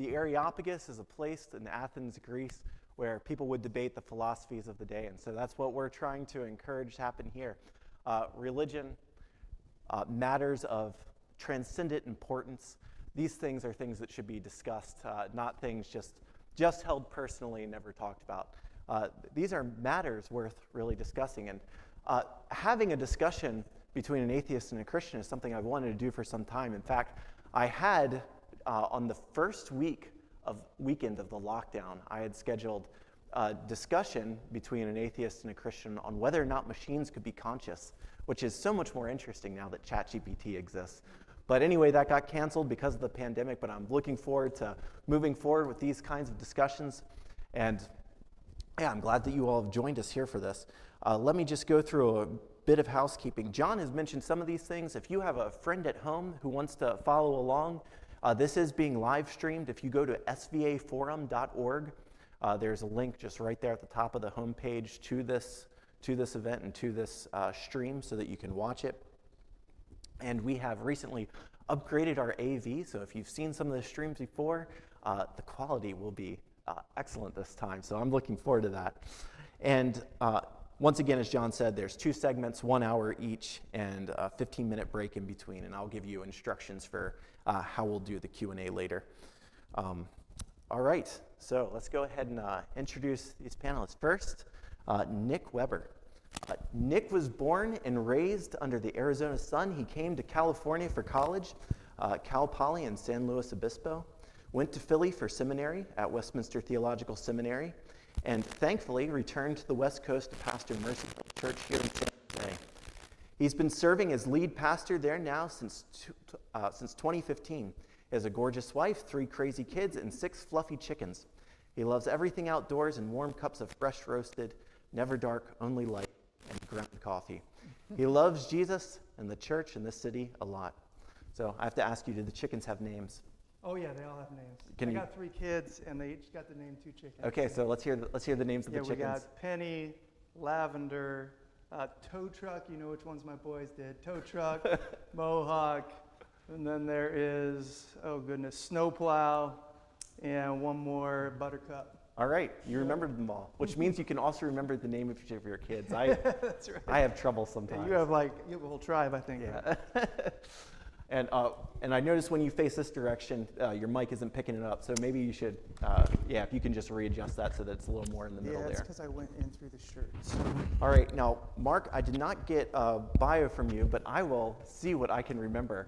the Areopagus is a place in Athens, Greece, where people would debate the philosophies of the day. And so that's what we're trying to encourage to happen here. Religion, matters of transcendent importance, these things are things that should be discussed, not things just held personally and never talked about. These are matters worth really discussing. And having a discussion between an atheist and a Christian is something I've wanted to do for some time. In fact, I had, on the first weekend of the lockdown, I had scheduled a discussion between an atheist and a Christian on whether or not machines could be conscious, which is so much more interesting now that ChatGPT exists. But anyway, that got canceled because of the pandemic, but I'm looking forward to moving forward with these kinds of discussions. And yeah, I'm glad that you all have joined us here for this. Let me just go through a bit of housekeeping. John has mentioned some of these things. If you have a friend at home who wants to follow along, this is being live streamed. If you go to svaforum.org, there's a link just right there at the top of the homepage to this event and to this stream so that you can watch it. And we have recently upgraded our AV, so if you've seen some of the streams before, the quality will be excellent this time, so I'm looking forward to that. And once again, as John said, there's 2 segments, 1 hour each, and a 15-minute break in between, and I'll give you instructions for how we'll do the Q&A later. All right, so let's go ahead and introduce these panelists. First, Nick Weber. Nick was born and raised under the Arizona sun. He came to California for college, Cal Poly in San Luis Obispo, went to Philly for seminary at Westminster Theological Seminary, and thankfully returned to the West Coast to pastor Mercyful Church here in San Jose. He's been serving as lead pastor there now since 2015. He has a gorgeous wife, 3 crazy kids, and 6 fluffy chickens. He loves everything outdoors and warm cups of fresh roasted, never dark, only light, and ground coffee. He loves Jesus and the church and this city a lot. So I have to ask you, do the chickens have names? Oh yeah, they all have names. I got 3 kids, and they each got the name 2 chickens. Okay, so let's hear the names of the chickens. Yeah, we got Penny, Lavender, Tow Truck. You know which ones my boys did. Tow Truck, Mohawk, and then there is, oh goodness, Snowplow, and one more, Buttercup. All right, you remembered them all, which means you can also remember the name of each of your kids. That's right. I have trouble sometimes. You have you have a whole tribe, I think. Yeah. And I noticed when you face this direction, your mic isn't picking it up, so maybe you should, if you can just readjust that so that it's a little more in the middle there. Yeah, it's because I went in through the shirt. So. All right, now, Mark, I did not get a bio from you, but I will see what I can remember.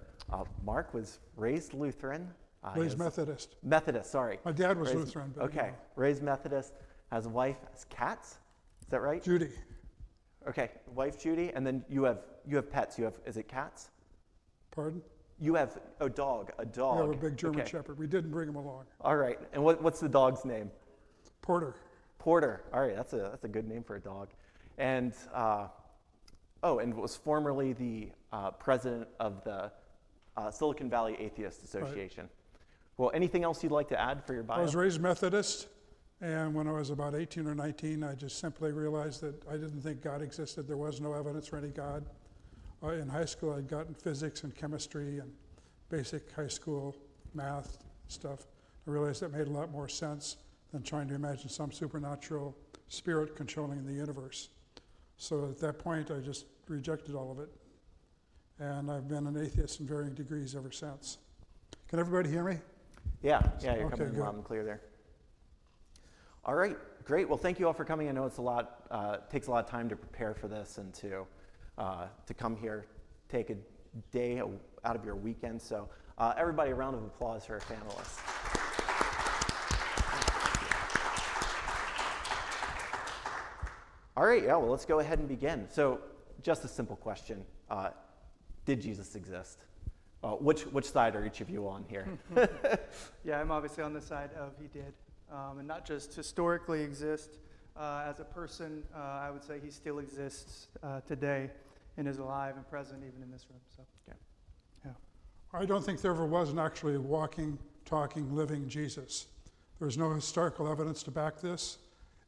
Mark was raised Lutheran. Raised Methodist. Methodist, sorry. My dad was Lutheran. But okay, raised Methodist, has a wife, has cats, is that right? Judy. Okay, wife Judy, and then you have pets. Is it cats? Pardon? You have a dog. We have a big German Shepherd. We didn't bring him along. All right, and what's the dog's name? Porter. Porter. All right, that's a good name for a dog. And and was formerly the president of the Silicon Valley Atheist Association. Right. Well, anything else you'd like to add for your bio? I was raised Methodist, and when I was about 18 or 19, I just simply realized that I didn't think God existed. There was no evidence for any God. In high school, I'd gotten physics and chemistry and basic high school math stuff. I realized that made a lot more sense than trying to imagine some supernatural spirit controlling the universe. So at that point, I just rejected all of it. And I've been an atheist in varying degrees ever since. Can everybody hear me? Yeah, you're coming in loud and clear there. All right, great. Well, thank you all for coming. I know it's takes a lot of time to prepare for this and to come here, take a day out of your weekend. So everybody, a round of applause for our panelists. All right, well, let's go ahead and begin. So just a simple question. Did Jesus exist? Which side are each of you on here? Yeah, I'm obviously on the side of he did. And not just historically exist as a person, I would say he still exists today and is alive and present even in this room. So, yeah. I don't think there ever was an actually walking, talking, living Jesus. There's no historical evidence to back this.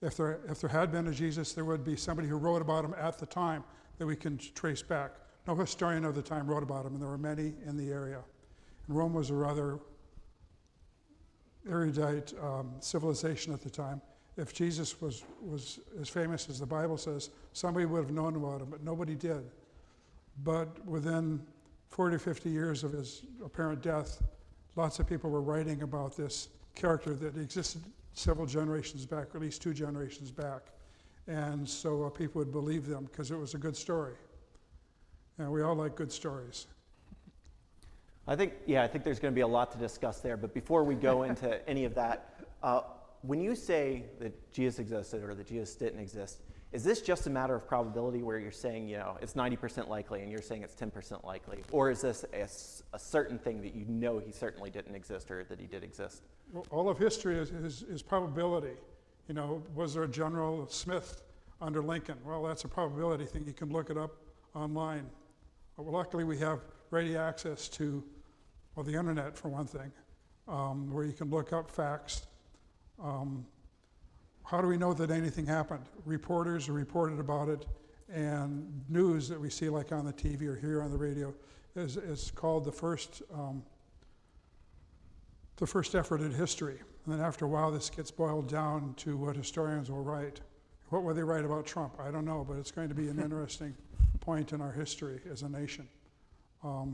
If there had been a Jesus, there would be somebody who wrote about him at the time that we can trace back. No historian of the time wrote about him, and there were many in the area. And Rome was a rather erudite civilization at the time. If Jesus was as famous as the Bible says, somebody would have known about him, but nobody did. But within 40 or 50 years of his apparent death, lots of people were writing about this character that existed several generations back, or at least 2 generations back. And so people would believe them because it was a good story. And we all like good stories. I think there's going to be a lot to discuss there. But before we go into any of that, when you say that Jesus existed or that Jesus didn't exist, is this just a matter of probability where you're saying, it's 90% likely and you're saying it's 10% likely? Or is this a certain thing that you know he certainly didn't exist or that he did exist? Well, all of history is probability. Was there a General Smith under Lincoln? Well, that's a probability thing. You can look it up online. Well, luckily, we have ready access to, the internet for one thing, where you can look up facts. How do we know that anything happened? Reporters reported about it, and news that we see like on the TV or hear on the radio is called the first effort in history. And then after a while, this gets boiled down to what historians will write. What will they write about Trump? I don't know, but it's going to be an interesting point in our history as a nation. A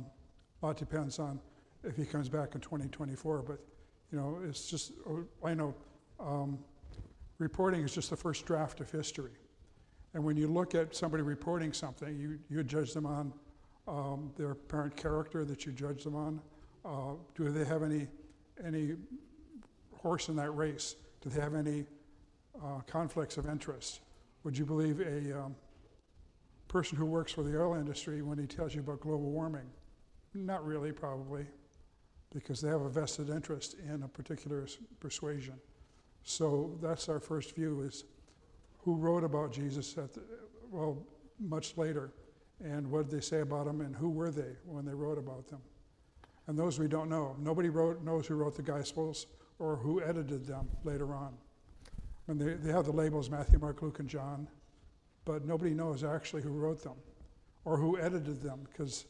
lot depends on if he comes back in 2024, but it's just, I know reporting is just the first draft of history. And when you look at somebody reporting something, you judge them on their apparent character that you judge them on. Do they have any horse in that race? Do they have any conflicts of interest? Would you believe a person who works for the oil industry when he tells you about global warming? Not really, probably, because they have a vested interest in a particular persuasion. So that's our first view, is who wrote about Jesus much later, and what did they say about him, and who were they when they wrote about them? And those we don't know. Nobody knows who wrote the Gospels or who edited them later on. And they have the labels Matthew, Mark, Luke, and John, but nobody knows actually who wrote them or who edited them, because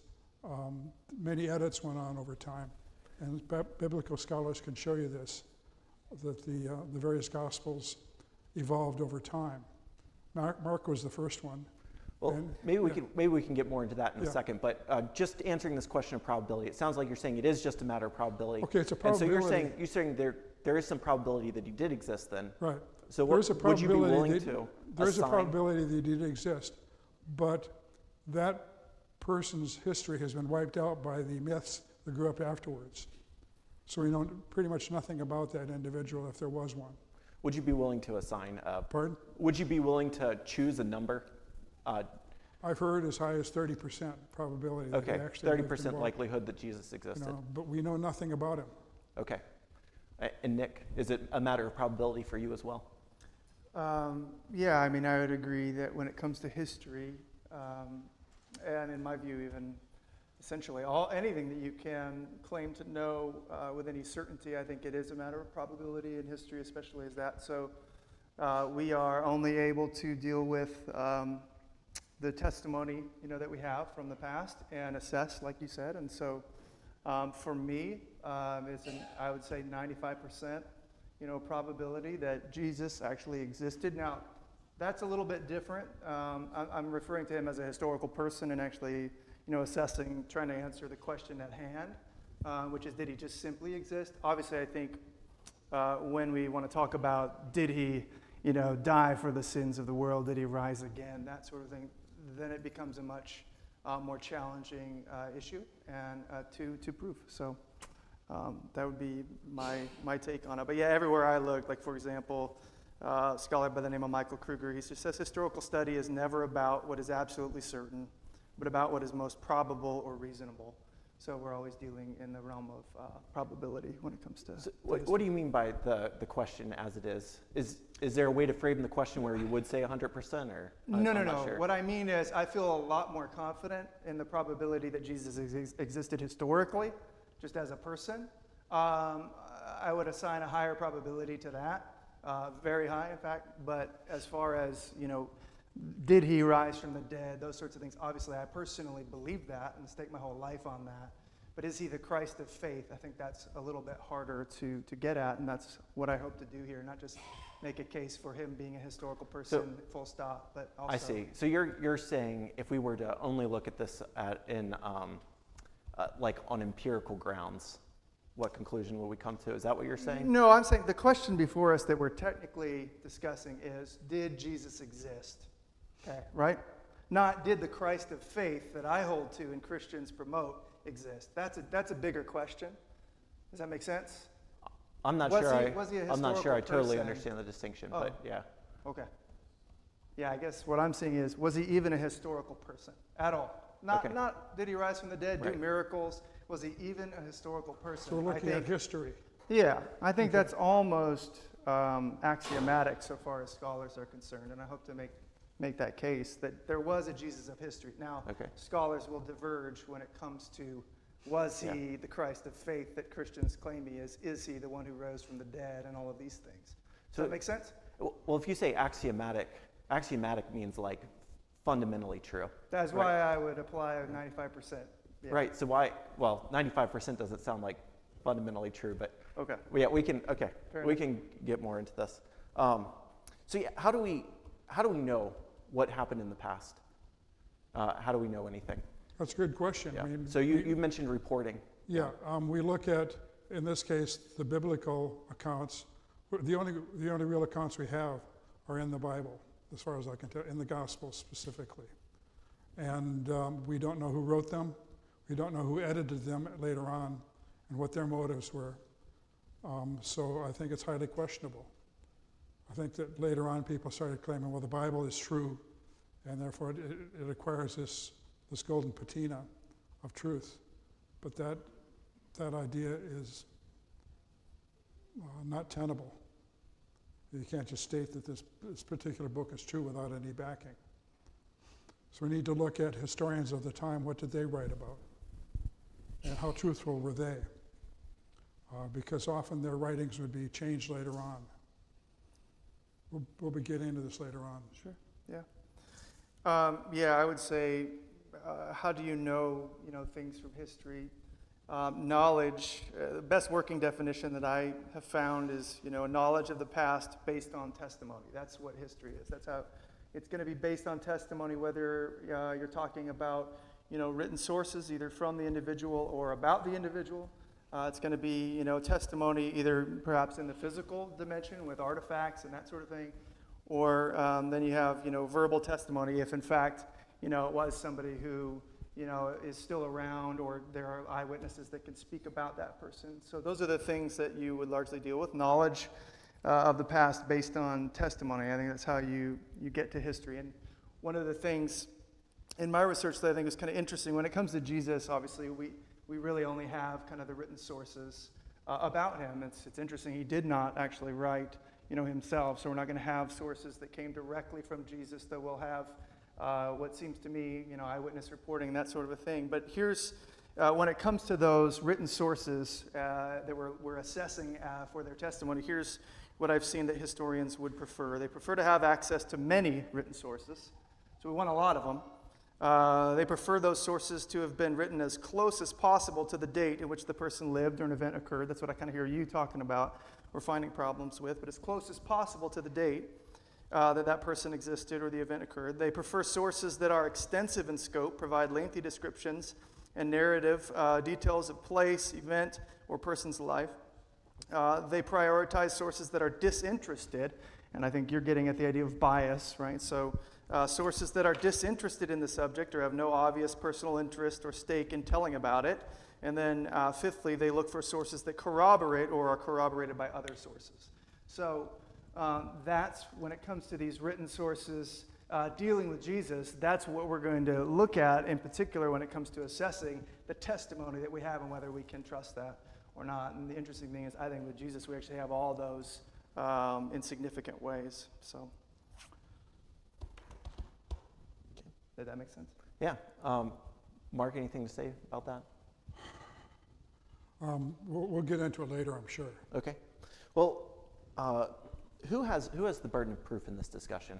many edits went on over time. And biblical scholars can show you this, that the various Gospels evolved over time. Mark was the first one. Well, maybe we can get more into that in a second. But just answering this question of probability, it sounds like you're saying it is just a matter of probability. Okay, it's a probability. And so you're saying there is some probability that he did exist then. Right. So would you be willing to There's a assign? probability that he did exist, but that person's history has been wiped out by the myths that grew up afterwards. So we know pretty much nothing about that individual if there was one. Would you be willing to assign? Pardon? Would you be willing to choose a number? I've heard as high as 30% probability that he Okay, actually lived and 30% walked, likelihood that Jesus existed. but we know nothing about him. Okay. And Nick, is it a matter of probability for you as well? Yeah, I mean, I would agree that when it comes to history, and in my view, even essentially anything that you can claim to know with any certainty, I think it is a matter of probability in history, especially as that. So we are only able to deal with the testimony, that we have from the past and assess, like you said. And so for me, it's I would say 95%, probability that Jesus actually existed. Now, that's a little bit different. I'm referring to him as a historical person and actually, assessing, trying to answer the question at hand, which is, did he just simply exist? Obviously, I think when we want to talk about, did he, die for the sins of the world? Did he rise again? That sort of thing. Then it becomes a much more challenging issue and to prove. So that would be my take on it. But yeah, everywhere I look, like for example, a scholar by the name of Michael Kruger, he just says historical study is never about what is absolutely certain, but about what is most probable or reasonable. So we're always dealing in the realm of probability when it comes to. So what do you mean by the question as it is? Is there a way to frame the question where you would say 100% or? I'm not sure. What I mean is I feel a lot more confident in the probability that Jesus existed historically, just as a person. I would assign a higher probability to that, very high in fact. But as far as, did he rise from the dead, those sorts of things, obviously I personally believe that and stake my whole life on that. But is he the Christ of faith? I think that's a little bit harder to get at, and that's what I hope to do here, not just make a case for him being a historical person, full stop, but also... I see. So you're saying if we were to only look at this like on empirical grounds, what conclusion will we come to? Is that what you're saying? No, I'm saying the question before us that we're technically discussing is, did Jesus exist? Okay, right? Not did the Christ of faith that I hold to and Christians promote exist. That's a bigger question. Does that make sense? I'm not Was sure. he a I'm not sure I historical totally person? understand the distinction, Oh. but yeah. Okay. Yeah, I guess what I'm saying is, was he even a historical person at all? Not Okay. not did he rise from the dead, do Right. miracles? Was he even a historical person? So we're looking I at think, history. yeah, I think that's almost axiomatic so far as scholars are concerned, and I hope to make that case that there was a Jesus of history. Now, Okay. scholars will diverge when it comes to was he the Christ of faith that Christians claim he is? Is he the one who rose from the dead and all of these things? Does So- that make sense? Well, if you say axiomatic means like fundamentally true. That's why I would apply 95%. Yeah. Right. So why? Well, 95% doesn't sound like fundamentally true, but Okay. yeah, we can. Okay, Fair we enough. can get more into this. So yeah, how do we know what happened in the past? How do we know anything? That's a good question. Yeah. I mean, So you mentioned reporting. yeah, we look at, in this case, the biblical accounts. The only real accounts we have are in the Bible, as far as I can tell, in the Gospels specifically. And we don't know who wrote them. We don't know who edited them later on and what their motives were. So I think it's highly questionable. I think that later on people started claiming, well, the Bible is true, and therefore it acquires this golden patina of truth. But that idea is not tenable. You can't just state that this particular book is true without any backing. So we need to look at historians of the time. What did they write about? And how truthful were they? Because often their writings would be changed later on. We'll be getting into this later on. Sure. Yeah. Yeah, I would say, how do you know things from history? Knowledge. The best working definition that I have found is a knowledge of the past based on testimony. That's what history is. That's how it's going to be based on testimony. Whether you're talking about written sources, either from the individual or about the individual. It's going to be, testimony either perhaps in the physical dimension with artifacts and that sort of thing, or then you have, verbal testimony if in fact, it was somebody who, is still around, or there are eyewitnesses that can speak about that person. So those are the things that you would largely deal with. Knowledge of the past based on testimony. I think that's how you get to history. And one of the things in my research that I think is kind of interesting, when it comes to Jesus, obviously we really only have kind of the written sources about him. It's interesting, he did not actually write himself, so we're not going to have sources that came directly from Jesus, though we'll have what seems to me, eyewitness reporting, that sort of a thing. But here's, when it comes to those written sources that we're assessing for their testimony, here's what I've seen that historians would prefer. They prefer to have access to many written sources, so we want a lot of them. They prefer those sources to have been written as close as possible to the date in which the person lived or an event occurred. That's what I kind of hear you talking about. We're finding problems with, but as close as possible to the date that person existed or the event occurred. They prefer sources that are extensive in scope, provide lengthy descriptions and narrative details of place, event, or person's life. They prioritize sources that are disinterested, and I think you're getting at the idea of bias, right? So sources that are disinterested in the subject or have no obvious personal interest or stake in telling about it. And then fifthly, they look for sources that corroborate or are corroborated by other sources. So that's when it comes to these written sources dealing with Jesus, that's what we're going to look at in particular when it comes to assessing the testimony that we have and whether we can trust that or not. And the interesting thing is, I think with Jesus, we actually have all those in significant ways. So, did that make sense? Yeah. Mark, anything to say about that? We'll get into it later, I'm sure. Okay. Well, who has the burden of proof in this discussion?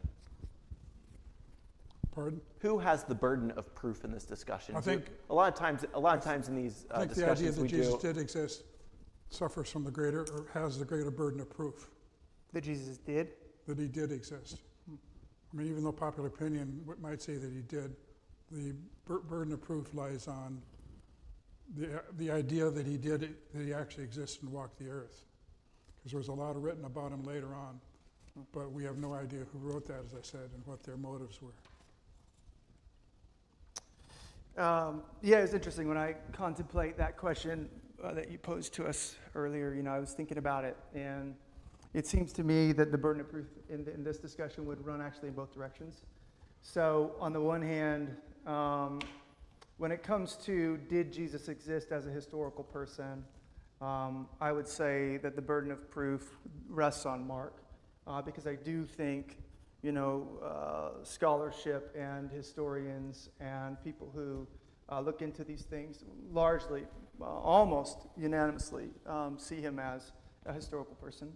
Pardon? Who has the burden of proof in this discussion? I think- a lot of times in these I think the idea discussions that we Jesus do. did exist suffers from the greater, or has the greater burden of proof That Jesus did? that he did exist. I mean, even though popular opinion might say that he did, the burden of proof lies on the idea that he did, that he actually existed and walked the earth. Because there was a lot written about him later on, but we have no idea who wrote that, as I said, and what their motives were. Yeah, it's interesting when I contemplate that question that you posed to us earlier. I was thinking about it, and it seems to me that the burden of proof in this discussion would run actually in both directions. So, on the one hand, when it comes to did Jesus exist as a historical person, I would say that the burden of proof rests on Mark, because I do think scholarship and historians and people who look into these things largely, almost unanimously, see him as a historical person.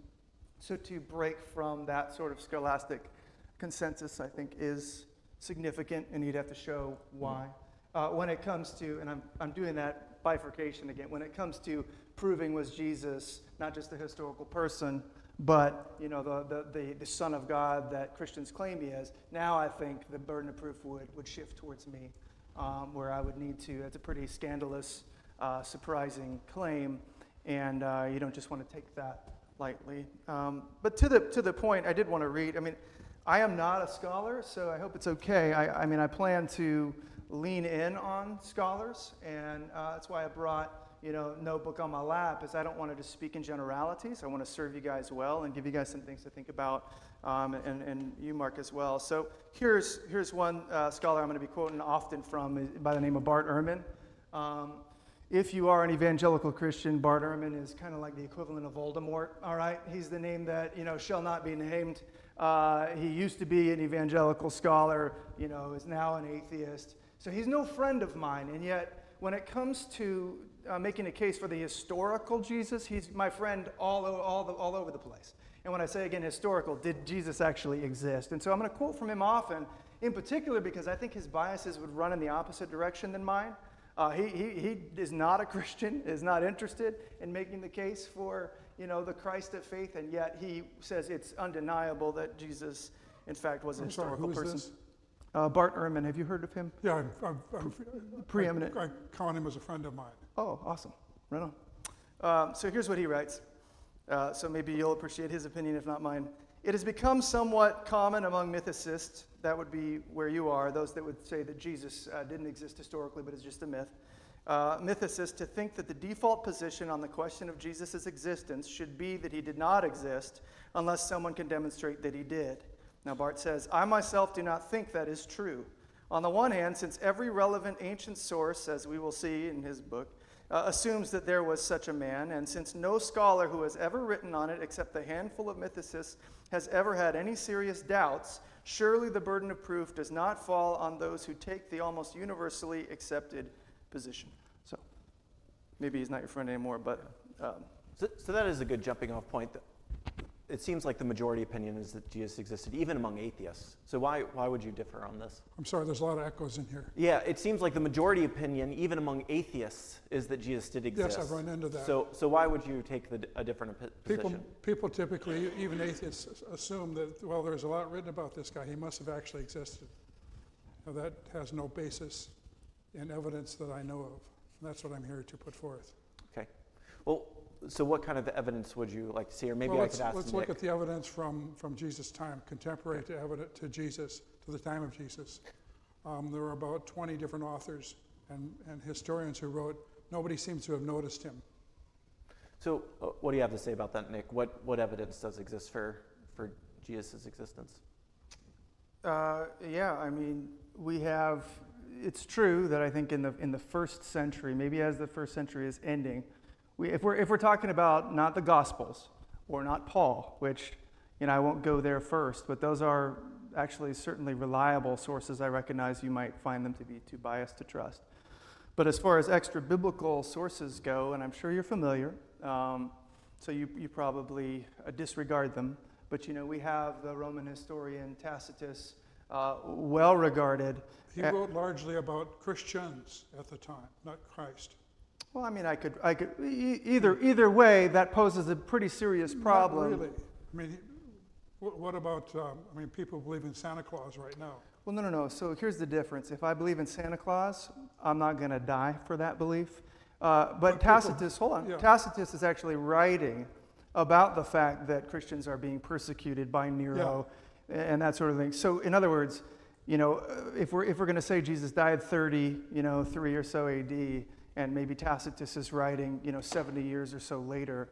So to break from that sort of scholastic consensus, I think, is significant, and you'd have to show why. When it comes to, and I'm doing that bifurcation again, when it comes to proving was Jesus not just a historical person, but the Son of God that Christians claim he is, now I think the burden of proof would shift towards me, where I would need to. It's a pretty scandalous, surprising claim, and you don't just want to take that lightly. But to the point, I did want to read. I mean, I am not a scholar, so I hope it's okay. I plan to lean in on scholars, and that's why I brought notebook on my lap, is I don't want to just speak in generalities. I want to serve you guys well and give you guys some things to think about, and you, Mark, as well. So here's one scholar I'm going to be quoting often from, by the name of Bart Ehrman. If you are an evangelical Christian, Bart Ehrman is kind of like the equivalent of Voldemort, all right? He's the name that, shall not be named. He used to be an evangelical scholar, is now an atheist. So he's no friend of mine, and yet when it comes to making a case for the historical Jesus, he's my friend all over the place. And when I say, again, historical, did Jesus actually exist? And so I'm going to quote from him often, in particular because I think his biases would run in the opposite direction than mine. He is not a Christian, is not interested in making the case for, the Christ of faith, and yet he says it's undeniable that Jesus, in fact, was a historical person. This? Bart Ehrman, have you heard of him? Yeah, Preeminent. I count him as a friend of mine. Oh, awesome. Right on. So here's what he writes. So maybe you'll appreciate his opinion, if not mine. It has become somewhat common among mythicists, that would be where you are, those that would say that Jesus didn't exist historically but is just a myth, mythicists, to think that the default position on the question of Jesus' existence should be that he did not exist unless someone can demonstrate that he did. Now Bart says, I myself do not think that is true. On the one hand, since every relevant ancient source, as we will see in his book, assumes that there was such a man, and since no scholar who has ever written on it except the handful of mythicists has ever had any serious doubts, surely the burden of proof does not fall on those who take the almost universally accepted position. So maybe he's not your friend anymore, but... So that is a good jumping off point. It seems like the majority opinion is that Jesus existed, even among atheists. So why would you differ on this? I'm sorry, there's a lot of echoes in here. Yeah, it seems like the majority opinion, even among atheists, is that Jesus did exist. Yes, I've run into that. So why would you take a different position? People typically, even atheists, assume that, well, there's a lot written about this guy. He must have actually existed. Now, that has no basis in evidence that I know of. And that's what I'm here to put forth. Okay. Well, so what kind of evidence would you like to see? Or maybe Well, I could ask let's Nick. look at the evidence from Jesus' time, contemporary to Jesus, to the time of Jesus. There were about 20 different authors and historians who wrote, nobody seems to have noticed him. So what do you have to say about that, Nick? What evidence does exist for Jesus' existence? Yeah, I mean, we have, it's true that I think in the first century, maybe as the first century is ending, if we're talking about not the Gospels or not Paul, which I won't go there first, but those are actually certainly reliable sources. I recognize you might find them to be too biased to trust. But as far as extra biblical sources go, and I'm sure you're familiar, so you probably disregard them. But we have the Roman historian Tacitus well regarded. He wrote largely about Christians at the time, not Christ. Well, I mean, either way, that poses a pretty serious problem. Not really. I mean, what about, people believe in Santa Claus right now. Well, no. So here's the difference. If I believe in Santa Claus, I'm not going to die for that belief. But Tacitus, hold on. Yeah. Tacitus is actually writing about the fact that Christians are being persecuted by Nero and that sort of thing. So, in other words, if we're going to say Jesus died 3 or so AD, and maybe Tacitus is writing, 70 years or so later,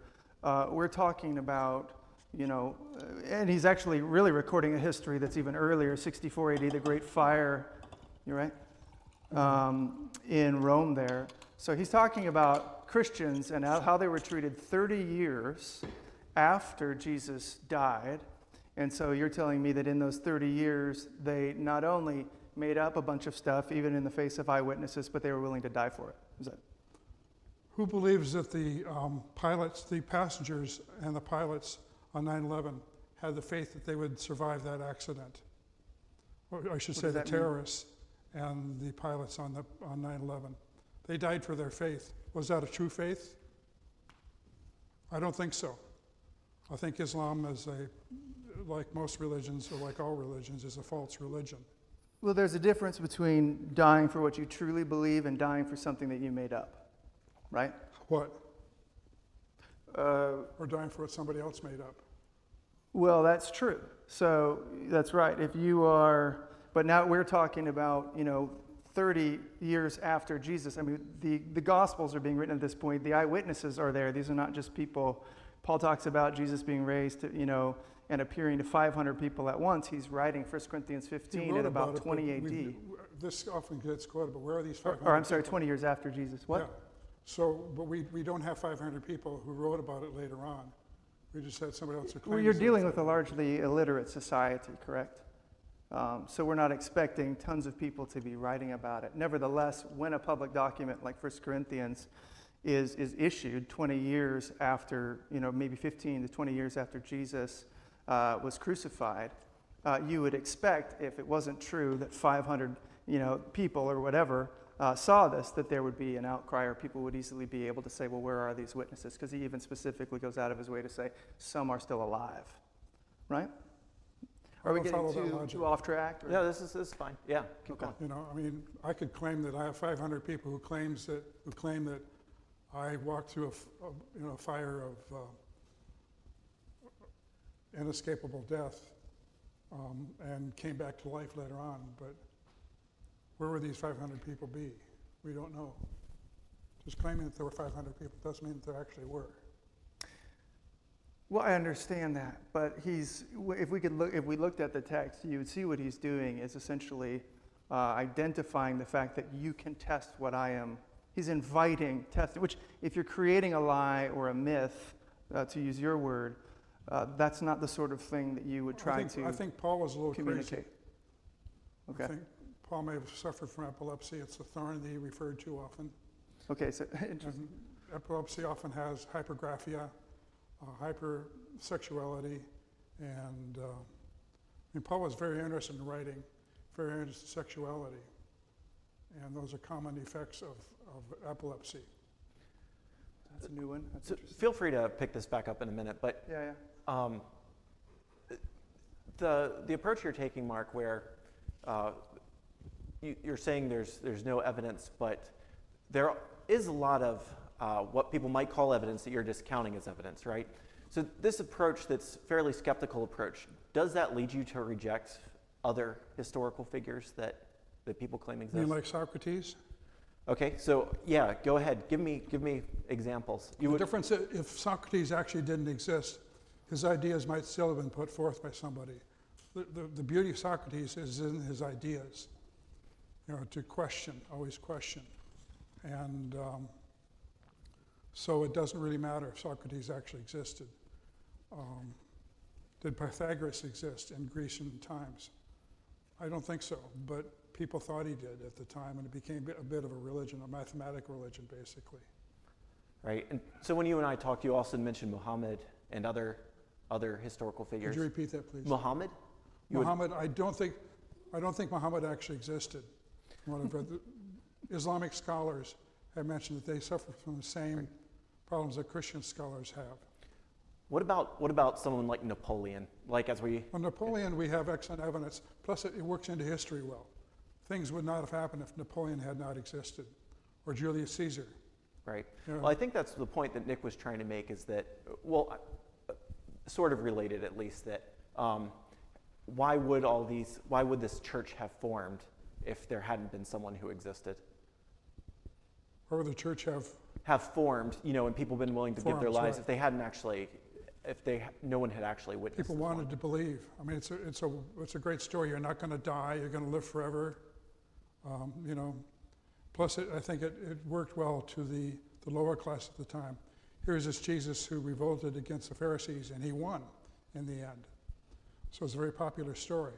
we're talking about, and he's actually really recording a history that's even earlier, 64 AD, the Great Fire, you're right, in Rome there. So he's talking about Christians and how they were treated 30 years after Jesus died. And so you're telling me that in those 30 years, they not only made up a bunch of stuff, even in the face of eyewitnesses, but they were willing to die for it. Is that? Who believes that the passengers and the pilots on 9/11 had the faith that they would survive that accident? Or I should say the terrorists and the pilots on 9/11. They died for their faith. Was that a true faith? I don't think so. I think Islam is like most religions, or like all religions, is a false religion. Well, there's a difference between dying for what you truly believe and dying for something that you made up, right? What? Or dying for what somebody else made up. Well, that's true. So that's right. If you are, but now we're talking about, 30 years after Jesus. I mean, the Gospels are being written at this point. The eyewitnesses are there. These are not just people. Paul talks about Jesus being raised, and appearing to 500 people at once. He's writing 1 Corinthians 15 at about 20 AD. This often gets quoted, but where are these 500 Or I'm sorry, people? 20 years after Jesus. What? Yeah. So, but we don't have 500 people who wrote about it later on. We just had somebody else who claims Well, you're that. dealing with a largely illiterate society, correct? So we're not expecting tons of people to be writing about it. Nevertheless, when a public document like 1 Corinthians is issued 20 years after, maybe 15 to 20 years after Jesus was crucified, you would expect, if it wasn't true that 500, people or whatever saw this, that there would be an outcry, or people would easily be able to say, well, where are these witnesses? Because he even specifically goes out of his way to say, some are still alive, right? Are we getting too off track? Or? No, this is fine. Yeah, keep going. I could claim that I have 500 people who claim that I walked through a fire of inescapable death and came back to life later on. But where would these 500 people be? We don't know. Just claiming that there were 500 people doesn't mean that there actually were. Well, I understand that, but if we looked at the text, you would see what he's doing is essentially identifying the fact that you can test what I am. He's inviting testing, which if you're creating a lie or a myth, to use your word, that's not the sort of thing that you would try I think Paul was a little communicate. Crazy. Okay. I think Paul may have suffered from epilepsy. It's the thorn that he referred to often. Okay, so And epilepsy often has hypergraphia, hypersexuality, and Paul was very interested in writing, very interested in sexuality, and those are common effects of epilepsy. that's a new one. That's So interesting. feel free to pick this back up in a minute, but Yeah. the approach you're taking, Mark, where you're saying there's no evidence, but there is a lot of what people might call evidence that you're discounting as evidence, right? So this approach, that's fairly skeptical approach, does that lead you to reject other historical figures that people claim exist? You mean like Socrates? Okay, so yeah, go ahead. Give me examples. The difference, if Socrates actually didn't exist, his ideas might still have been put forth by somebody. The beauty of Socrates is in his ideas, to question, always question. And so it doesn't really matter if Socrates actually existed. Did Pythagoras exist in Grecian times? I don't think so, but people thought he did at the time, and it became a bit of a religion, a mathematical religion, basically. Right, and so when you and I talked, you also mentioned Muhammad and other historical figures. Could you repeat that, please? Muhammad? Muhammad, I I don't think Muhammad actually existed. From what I've read, the Islamic scholars have mentioned that they suffer from the same problems that Christian scholars have. What about someone like Napoleon? Like as we On Napoleon, we have excellent evidence, plus it works into history well. Things would not have happened if Napoleon had not existed, or Julius Caesar. Right. Yeah. Well, I think that's the point that Nick was trying to make is that, well, sort of related at least, that why would this church have formed if there hadn't been someone who existed? Or would the church Have formed, and people been willing to give their Formed, lives right. if they hadn't actually, no one had actually witnessed people this wanted one. to believe? I mean, it's a great story. You're not going to die. You're going to live forever. Plus, I think it worked well to the lower class at the time. Here's this Jesus who revolted against the Pharisees, and he won in the end. So it's a very popular story.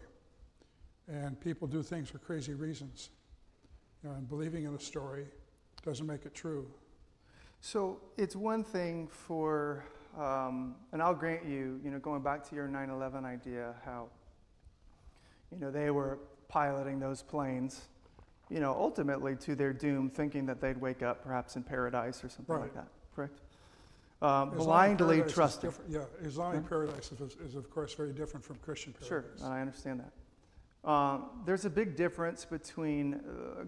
And people do things for crazy reasons. And believing in a story doesn't make it true. So it's one thing for, and I'll grant you, going back to your 9/11 idea, how, they were piloting those planes, ultimately to their doom, thinking that they'd wake up perhaps in paradise or something like Right. that, correct? Islamic Blindly paradise is trusting. different. Yeah, Islamic paradise is, of course, very different from Christian Sure, paradise. I understand that. There's a big difference between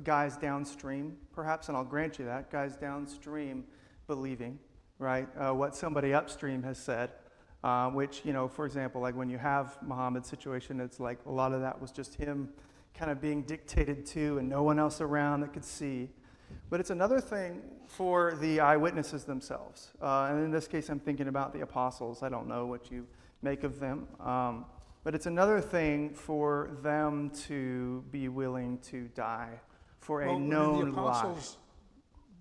guys downstream, perhaps, and I'll grant you that, guys downstream believing, right, what somebody upstream has said, which, for example, like when you have Muhammad's situation, it's like a lot of that was just him kind of being dictated to and no one else around that could see. But it's another thing for the eyewitnesses themselves. And in this case, I'm thinking about the apostles. I don't know what you make of them. But it's another thing for them to be willing to die for a known the lie. apostles,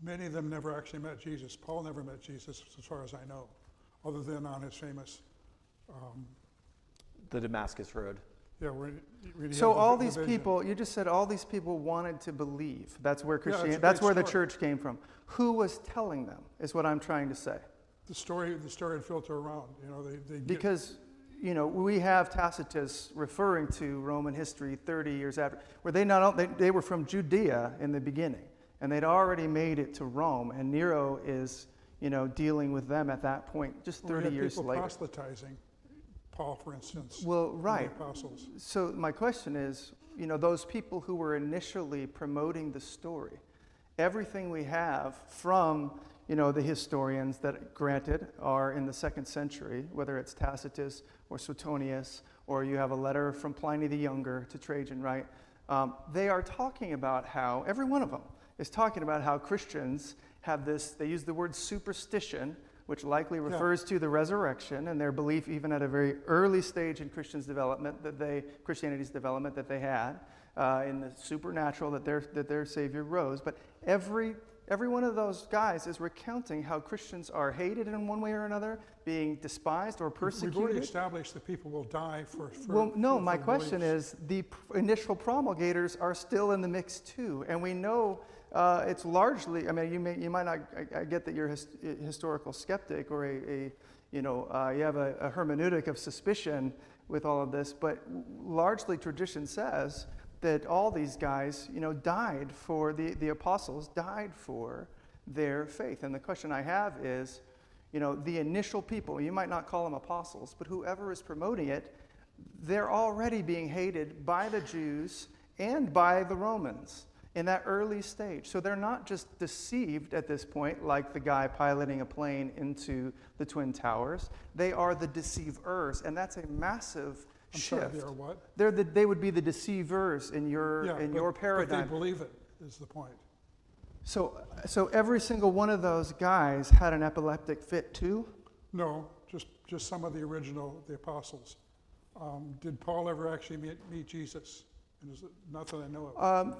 many of them never actually met Jesus. Paul never met Jesus, as far as I know, other than on his famous, The Damascus Road. where he So had the all these vision. people, you just said all these people wanted to believe. That's where it's a Christianity, great that's where the story. church came from. Who was telling them is what I'm trying to say. The story would filter around. They get, Because, we have Tacitus referring to Roman history 30 years after, where they were from Judea in the beginning, and they'd already made it to Rome, and Nero is, dealing with them at that point, just we 30 had years people later. proselytizing Paul, for instance. Well, and right. The apostles. So my question is, those people who were initially promoting the story, everything we have from, the historians that, granted, are in the 2nd century, whether it's Tacitus or Suetonius, or you have a letter from Pliny the Younger to Trajan, right? They are talking about how, every one of them is talking about how Christians have this, they use the word superstition, which likely refers to the resurrection and their belief even at a very early stage in Christianity's development that they had in the supernatural that their Savior rose. But every one of those guys is recounting how Christians are hated in one way or another, being despised or persecuted. We've already established that people will die for Well, no, my for question beliefs. is the initial promulgators are still in the mix too, and we know it's largely. I mean, you might not. I get that you're a historical skeptic or you have a hermeneutic of suspicion with all of this, but largely tradition says that all these guys, died for the apostles died for their faith, and the question I have is, the initial people. You might not call them apostles, but whoever is promoting it, they're already being hated by the Jews and by the Romans in that early stage. So they're not just deceived at this point, like the guy piloting a plane into the Twin Towers. They are the deceivers, and that's a massive I'm shift. sorry, they are what? They would be the deceivers in your paradigm. But they believe it, is the point. So every single one of those guys had an epileptic fit too? No, just some of the apostles. Did Paul ever actually meet Jesus? And is it, not that I know of.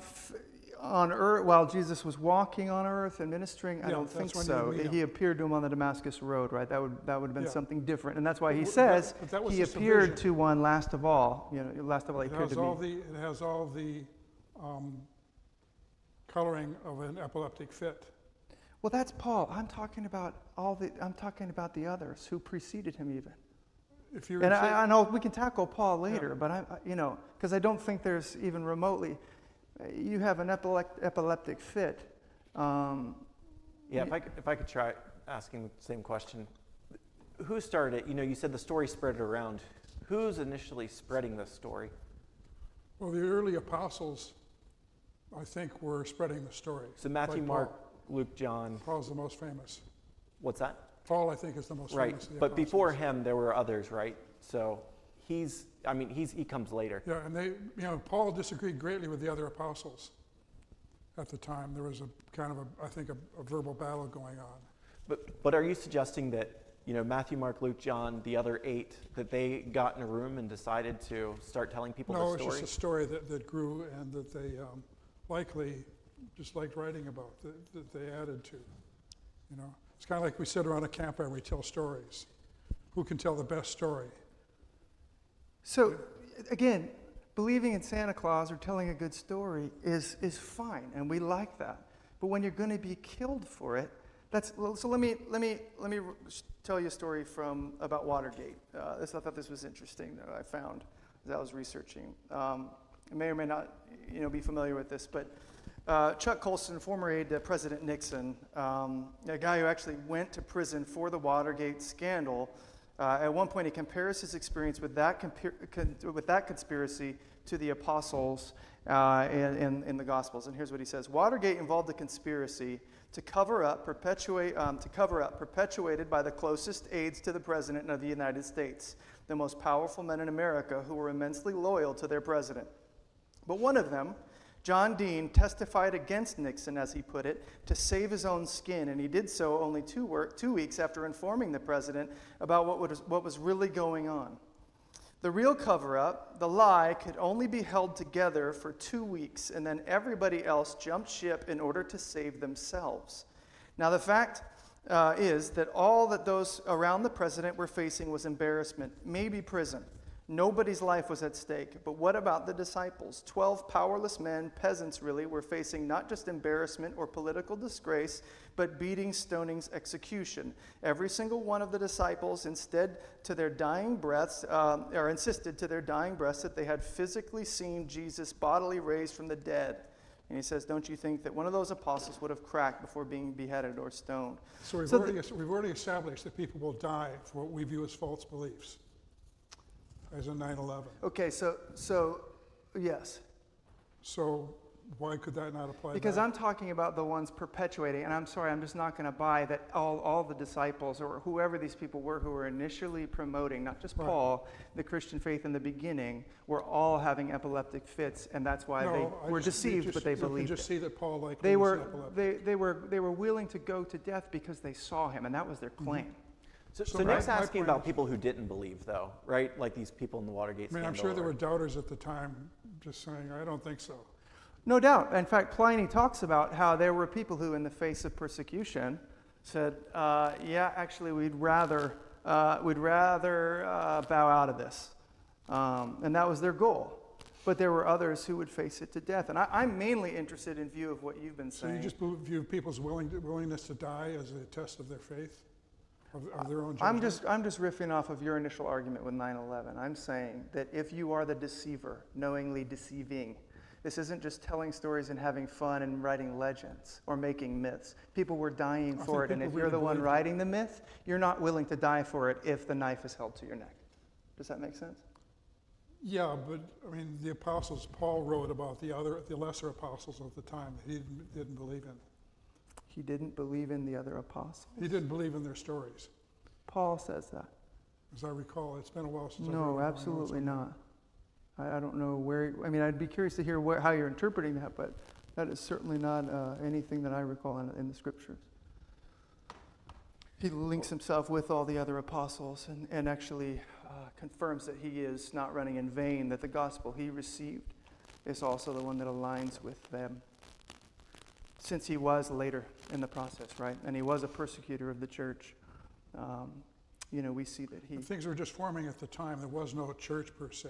On earth, while Jesus was walking on earth and ministering, I Yeah, don't think that's when so. you meet him. He appeared to him on the Damascus Road, right? That would have been Yeah. something different, and that's why he But says that was he just a appeared vision. to one last of all. Last of all, he It appeared has to all me. the coloring of an epileptic fit. Well, that's Paul. I'm talking about the others who preceded him even. if you And say- I know we can tackle Paul later, but because I don't think there's even remotely, you have an epileptic fit. Yeah, if I could try asking the same question. Who started it? You said the story spread around. Who's initially spreading this story? well, the early apostles, I think, were spreading the story. So Matthew, Like Mark, Luke, John. Paul's the most famous. What's that? Paul, I think, is the most Right. famous of the But apostles. before him, there were others, right? So he comes later. Yeah, and Paul disagreed greatly with the other apostles at the time. There was I think a verbal battle going on. But are you suggesting that, Matthew, Mark, Luke, John, the other 8, that they got in a room and decided to start telling people No, the it's story? just a story that grew and that they likely just liked writing about, that they added to. It's kind of like we sit around a campfire and we tell stories. Who can tell the best story? So, again, believing in Santa Claus or telling a good story is fine, and we like that. But when you're going to be killed for it, so let me tell you a story about Watergate. I thought this was interesting that I found as I was researching. I may or may not, be familiar with this, but Chuck Colson, former aide to President Nixon, a guy who actually went to prison for the Watergate scandal. At one point, he compares his experience with that conspiracy to the apostles in the Gospels. And here's what he says: Watergate involved a conspiracy to cover up, perpetuated by the closest aides to the President of the United States, the most powerful men in America who were immensely loyal to their president. But one of them, John Dean, testified against Nixon, as he put it, to save his own skin, and he did so only 2 weeks after informing the president about what was really going on. The real cover-up, the lie, could only be held together for 2 weeks, and then everybody else jumped ship in order to save themselves. Now, the fact is that all that those around the president were facing was embarrassment, maybe prison. Nobody's life was at stake. But what about the disciples? 12 powerless men, peasants really, were facing not just embarrassment or political disgrace, but beating, stonings, execution. Every single one of the disciples insisted to their dying breaths that they had physically seen Jesus bodily raised from the dead. And he says, don't you think that one of those apostles would have cracked before being beheaded or stoned? So we've already established that people will die for what we view as false beliefs, as in 9/11. Okay, so yes. So why could that not apply? Because back? I'm talking about the ones perpetuating, and I'm sorry, I'm just not going to buy that all the disciples or whoever these people were who were initially promoting, not just Paul, the Christian faith in the beginning, were all having epileptic fits, and that's why they were deceived, but they believed just it. see that Paul likely They was were epileptic. they were willing to go to death because they saw him, and that was their claim. So So Nick's my asking point about is- people who didn't believe, though, right? Like these people in the Watergate I mean, scandal. I'm sure there or- were doubters at the time just saying, I don't think so. No doubt. In fact, Pliny talks about how there were people who, in the face of persecution, said, "Yeah, actually, we'd rather bow out of this," and that was their goal. But there were others who would face it to death. And I'm mainly interested in view of what you've been So saying. you just view people's willingness to die as a test of their faith, of their own I'm judgment? just riffing off of your initial argument with 9/11. I'm saying that if you are the deceiver, knowingly deceiving, this isn't just telling stories and having fun and writing legends or making myths. People were dying I for it, think and if people you're the really one believed it. writing the myth, you're not willing to die for it if the knife is held to your neck. Does that make sense? Yeah, but I mean, the apostles, Paul wrote about the lesser apostles of the time that he didn't believe in. He didn't believe in the other apostles. He didn't believe in their stories. Paul says that. As I recall, it's been a while since I've read No, my notes absolutely on not. I don't know where, I mean, I'd be curious to hear how you're interpreting that, but that is certainly not anything that I recall in the scriptures. He links himself with all the other apostles and actually confirms that he is not running in vain, that the gospel he received is also the one that aligns with them. Since he was later in the process, right? And he was a persecutor of the church. We see that he... And things were just forming at the time. There was no church per se.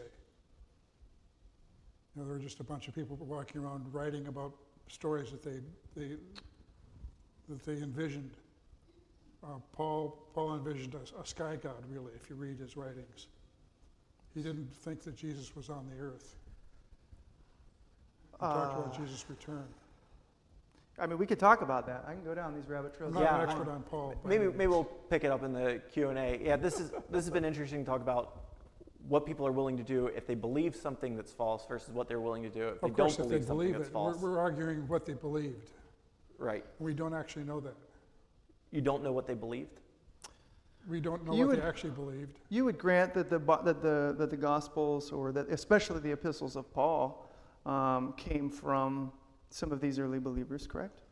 There were just a bunch of people walking around writing about stories that they envisioned. Paul envisioned a sky god, really, if you read his writings. He didn't think that Jesus was on the earth. He talked about Jesus' return. I mean, we could talk about that. I can go down these rabbit trails. I'm not Yeah, an expert on Paul. by Maybe any maybe we'll means. pick it up in the Q&A. Yeah, this has been interesting to talk about what people are willing to do if they believe something that's false versus what they're willing to do if they Of course, don't if believe they something believe that's it, false. we're arguing what they believed. Right. We don't actually know that. You don't know what they believed? We don't know You what would- they actually believed. You would grant that the Gospels, or that especially the epistles of Paul, came from some of these early believers, correct?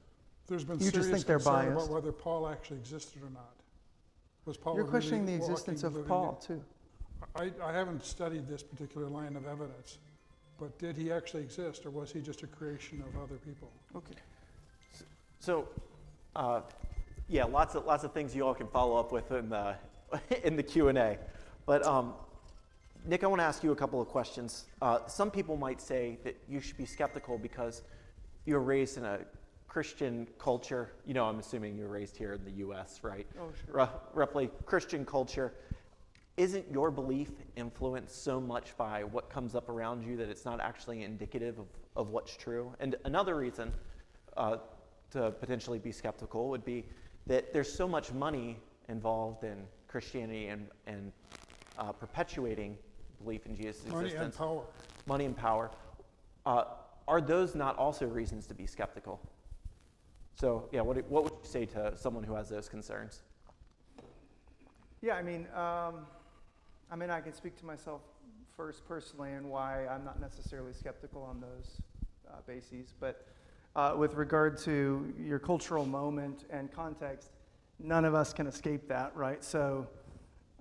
There's been You just serious think they're concern biased? about whether Paul actually existed or not. Was Paul You're really questioning the walking, existence of living Paul, too. I haven't studied this particular line of evidence, but did he actually exist, or was he just a creation of other people? Okay. So, yeah, lots of things you all can follow up with in the in the Q&A. But Nick, I want to ask you a couple of questions. Some people might say that you should be skeptical because you were raised in a Christian culture. You know, I'm assuming you were raised here in the U.S., right? Oh, sure. Roughly Christian culture. Isn't your belief influenced so much by what comes up around you that it's not actually indicative of what's true? And another reason to potentially be skeptical would be that there's so much money involved in Christianity and perpetuating belief in Jesus' Money and existence. power. Money and power. Are those not also reasons to be skeptical? So, yeah, what would you say to someone who has those concerns? Yeah, I mean, I can speak to myself first personally and why I'm not necessarily skeptical on those bases. But with regard to your cultural moment and context, none of us can escape that, right? So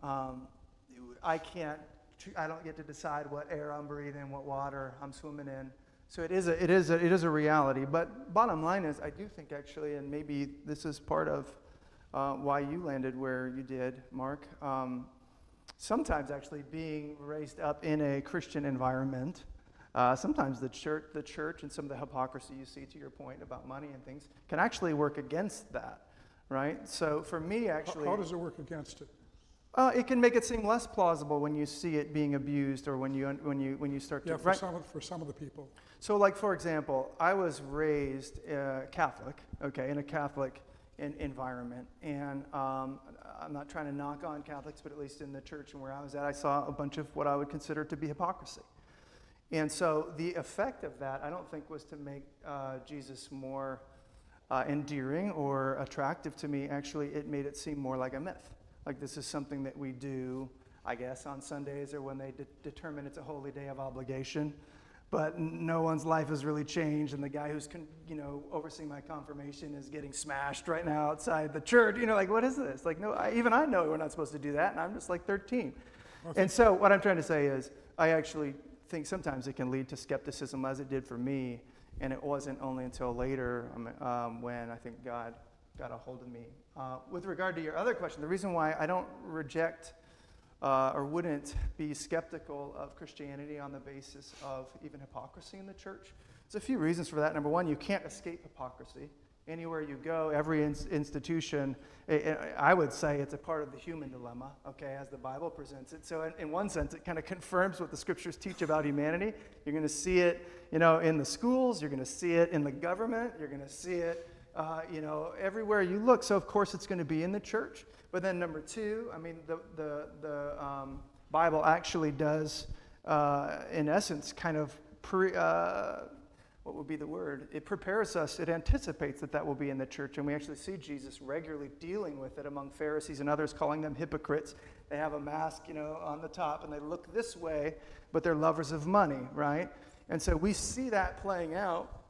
I don't get to decide what air I'm breathing, what water I'm swimming in. So it is a reality. But bottom line is, I do think actually, and maybe this is part of why you landed where you did, Mark. Sometimes actually being raised up in a Christian environment, sometimes the church and some of the hypocrisy you see, to your point about money and things, can actually work against that, right? So for me, actually, How does it work against it? it can make it seem less plausible when you see it being abused, or when you start to. Yeah, right? for some of the people. So, like for example, I was raised Catholic, okay, in a Catholic environment, and I'm not trying to knock on Catholics, but at least in the church and where I was at, I saw a bunch of what I would consider to be hypocrisy. And so the effect of that, I don't think, was to make Jesus more endearing or attractive to me. Actually, it made it seem more like a myth. Like this is something that we do, I guess, on Sundays or when they determine it's a holy day of obligation. But no one's life has really changed, and the guy who's overseeing my confirmation is getting smashed right now outside the church. Like, what is this? Like, no, even I know we're not supposed to do that, and I'm just like 13. And so what I'm trying to say is, I actually think sometimes it can lead to skepticism, as it did for me, and it wasn't only until later when I think God got a hold of me. With regard to your other question, the reason why I don't reject or wouldn't be skeptical of Christianity on the basis of even hypocrisy in the church, there's a few reasons for that. Number one, you can't escape hypocrisy. Anywhere you go, every institution, I would say it's a part of the human dilemma, okay, as the Bible presents it. So in one sense, it kind of confirms what the scriptures teach about humanity. You're going to see it, in the schools. You're going to see it in the government. You're going to see it, everywhere you look. So of course, it's going to be in the church. But then number two, the Bible actually does, in essence, kind of what would be the word? It prepares us, it anticipates that will be in the church, and we actually see Jesus regularly dealing with it among Pharisees and others, calling them hypocrites. They have a mask, on the top, and they look this way, but they're lovers of money, right? And so we see that playing out,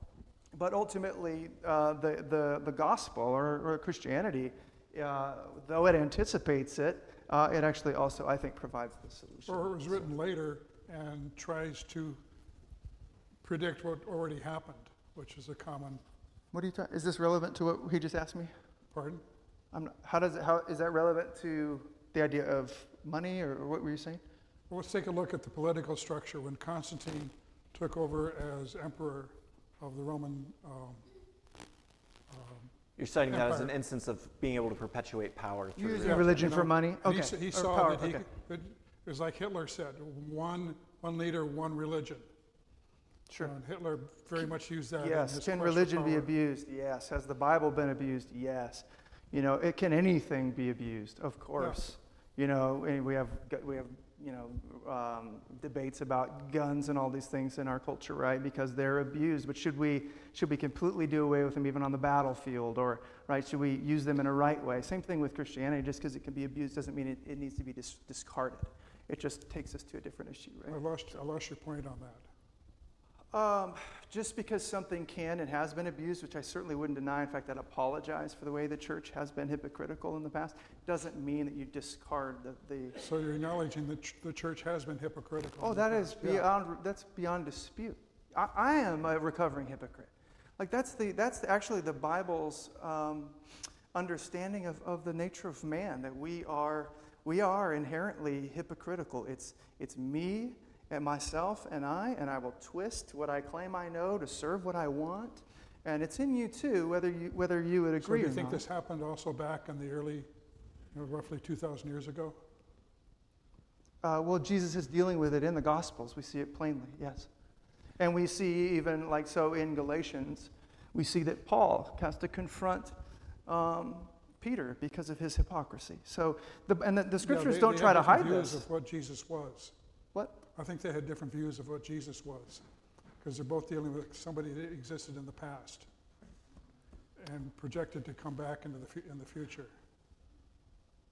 but ultimately the gospel or Christianity, though it anticipates it, it actually also, I think, provides the solution. Or it was written later and tries to predict what already happened, which is a common. What are you talking? Is this relevant to what he just asked me? Pardon? How is that relevant to the idea of money, or what were you saying? Well, let's take a look at the political structure when Constantine took over as emperor of the Roman. You're citing that as an Empire. instance of being able to perpetuate power through Using Yeah, religion you for know, money? and Okay. He Or saw power, that he okay. could, it was like Hitler said, one leader, one religion. Sure. And Hitler very much used that in Yes. his Can quest for religion be power. abused? Yes. Has the Bible been abused? Yes. You know, can anything be abused? Of course. You know, and we have debates about guns and all these things in our culture, right? Because they're abused. But should we completely do away with them even on the battlefield, or right? Should we use them in a right way? Same thing with Christianity. Just because it can be abused doesn't mean it needs to be discarded. It just takes us to a different issue, right? I lost your point on that. Just because something can and has been abused, which I certainly wouldn't deny, in fact, I'd apologize for the way the church has been hypocritical in the past, doesn't mean that you discard the So you're acknowledging that the church has been hypocritical. Oh, in the that is past. Yeah. that's beyond dispute. I am a recovering hypocrite. Like that's actually the Bible's understanding of the nature of man, that we are inherently hypocritical. It's me and myself and I will twist what I claim I know to serve what I want, and it's in you too, whether you would So agree do you or think not. this happened also back in the early, roughly 2,000 years ago? Well, Jesus is dealing with it in the Gospels. We see it plainly, yes. And we see even like so in Galatians, we see that Paul has to confront Peter because of his hypocrisy. So, the scriptures don't try to hide views this. of what Jesus was. What? I think they had different views of what Jesus was, because they're both dealing with somebody that existed in the past and projected to come back in the future.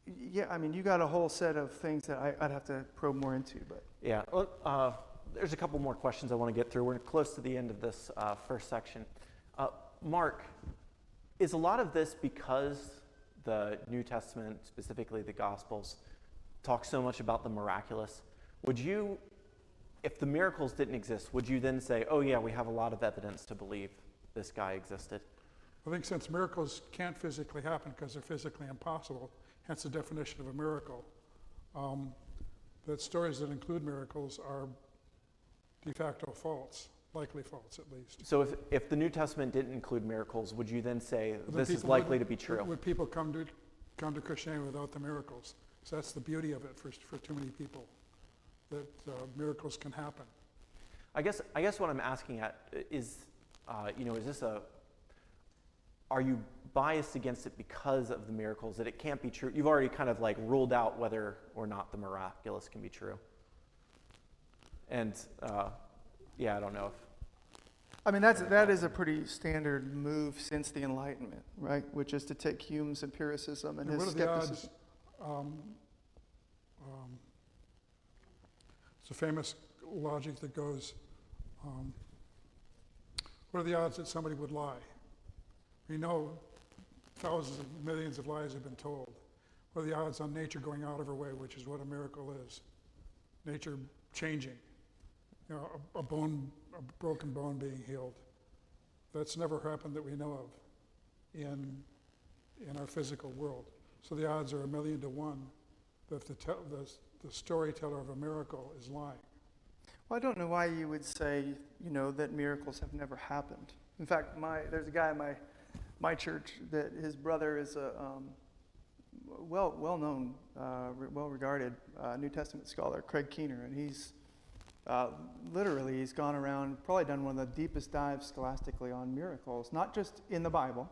Yeah, I mean, you got a whole set of things that I'd have to probe more into, but Yeah, well, there's a couple more questions I want to get through. We're close to the end of this first section. Mark, is a lot of this because the New Testament, specifically the Gospels, talk so much about the miraculous? Would you, if the miracles didn't exist, would you then say, oh yeah, we have a lot of evidence to believe this guy existed? I think since miracles can't physically happen because they're physically impossible, hence the definition of a miracle, that stories that include miracles are de facto false, likely false at least. So if the New Testament didn't include miracles, would you then say But then this is people likely to wouldn't- be true? Would people come to Christianity without the miracles? So that's the beauty of it for too many people, that miracles can happen. I guess what I'm asking is this are you biased against it because of the miracles, that it can't be true? You've already kind of like ruled out whether or not the miraculous can be true. And I don't know if. I mean, that is a pretty standard move since the Enlightenment, right? Which is to take Hume's empiricism and And his what are the odds? skepticism. It's a famous logic that goes, what are the odds that somebody would lie? We know thousands of millions of lies have been told. What are the odds on nature going out of her way, which is what a miracle is? Nature changing. A broken bone being healed. That's never happened that we know of in our physical world. So the odds are 1,000,000 to 1 that the storyteller of a miracle is lying. Well, I don't know why you would say, that miracles have never happened. In fact, there's a guy in my church that his brother is a well-known, well-regarded New Testament scholar, Craig Keener, and he's gone around, probably done one of the deepest dives scholastically on miracles, not just in the Bible,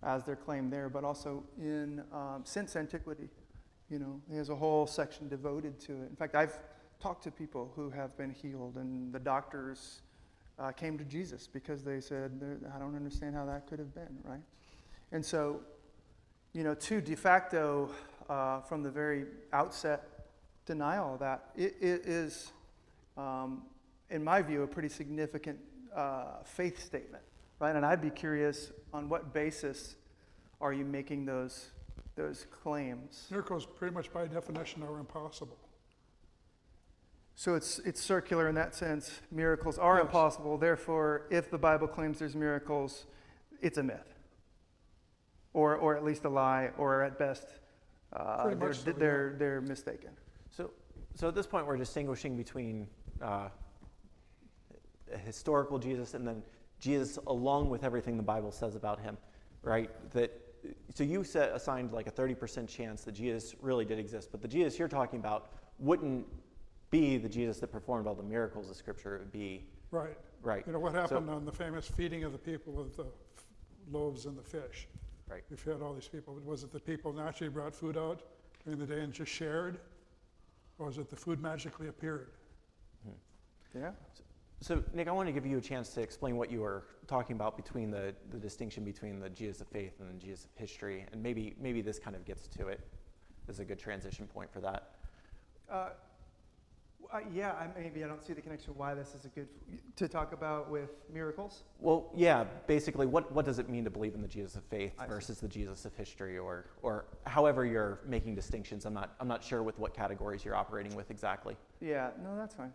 as they're claimed there, but also in since antiquity. He has a whole section devoted to it. In fact, I've talked to people who have been healed, and the doctors came to Jesus because they said, I don't understand how that could have been, right? And so, to de facto, from the very outset, denial of that, it is, in my view, a pretty significant faith statement, right? And I'd be curious, on what basis are you making those claims? Miracles, pretty much by definition, are impossible. So it's circular in that sense. Miracles are Yes. impossible. Therefore, if the Bible claims there's miracles, it's a myth, or at least a lie, or at best, Pretty much so, they're mistaken. So at this point, we're distinguishing between a historical Jesus and then Jesus along with everything the Bible says about him. right? So you assigned like a 30% chance that Jesus really did exist, but the Jesus you're talking about wouldn't be the Jesus that performed all the miracles of Scripture. It would be Right. right. You know what happened on the famous feeding of the people with the loaves and the fish? Right. We fed all these people. Was it the people naturally brought food out during the day and just shared? Or was it the food magically appeared? Yeah. So, Nick, I want to give you a chance to explain what you were talking about between the distinction between the Jesus of faith and the Jesus of history, and maybe this kind of gets to it. This is a good transition point for that. Maybe I don't see the connection why this is a good to talk about with miracles. Well, yeah, basically, what does it mean to believe in the Jesus of faith I see. versus the Jesus of history, or however you're making distinctions? I'm not sure with what categories you're operating with exactly. Yeah, no, that's fine.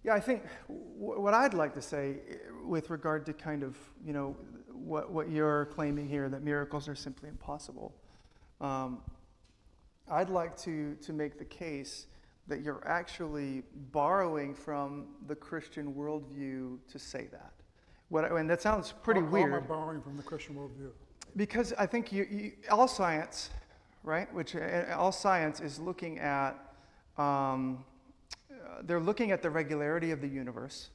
I think what I'd like to say with regard to kind of, you know, what you're claiming here, that miracles are simply impossible, I'd like to make the case that you're actually borrowing from the Christian worldview to say that. And that sounds pretty weird. How am I borrowing from the Christian worldview? Because I think all science, right, all science is looking at, they're looking at the regularity of the universe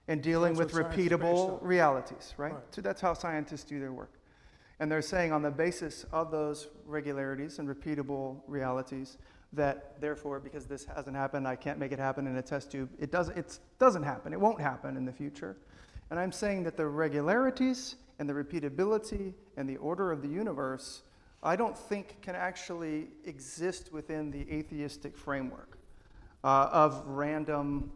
and dealing That's with what science is based repeatable on. realities, right? Right. So that's how scientists do their work. And they're saying on the basis of those regularities and repeatable realities that therefore, because this hasn't happened, I can't make it happen in a test tube. It doesn't happen. It won't happen in the future. And I'm saying that the regularities and the repeatability and the order of the universe, I don't think can actually exist within the atheistic framework of random,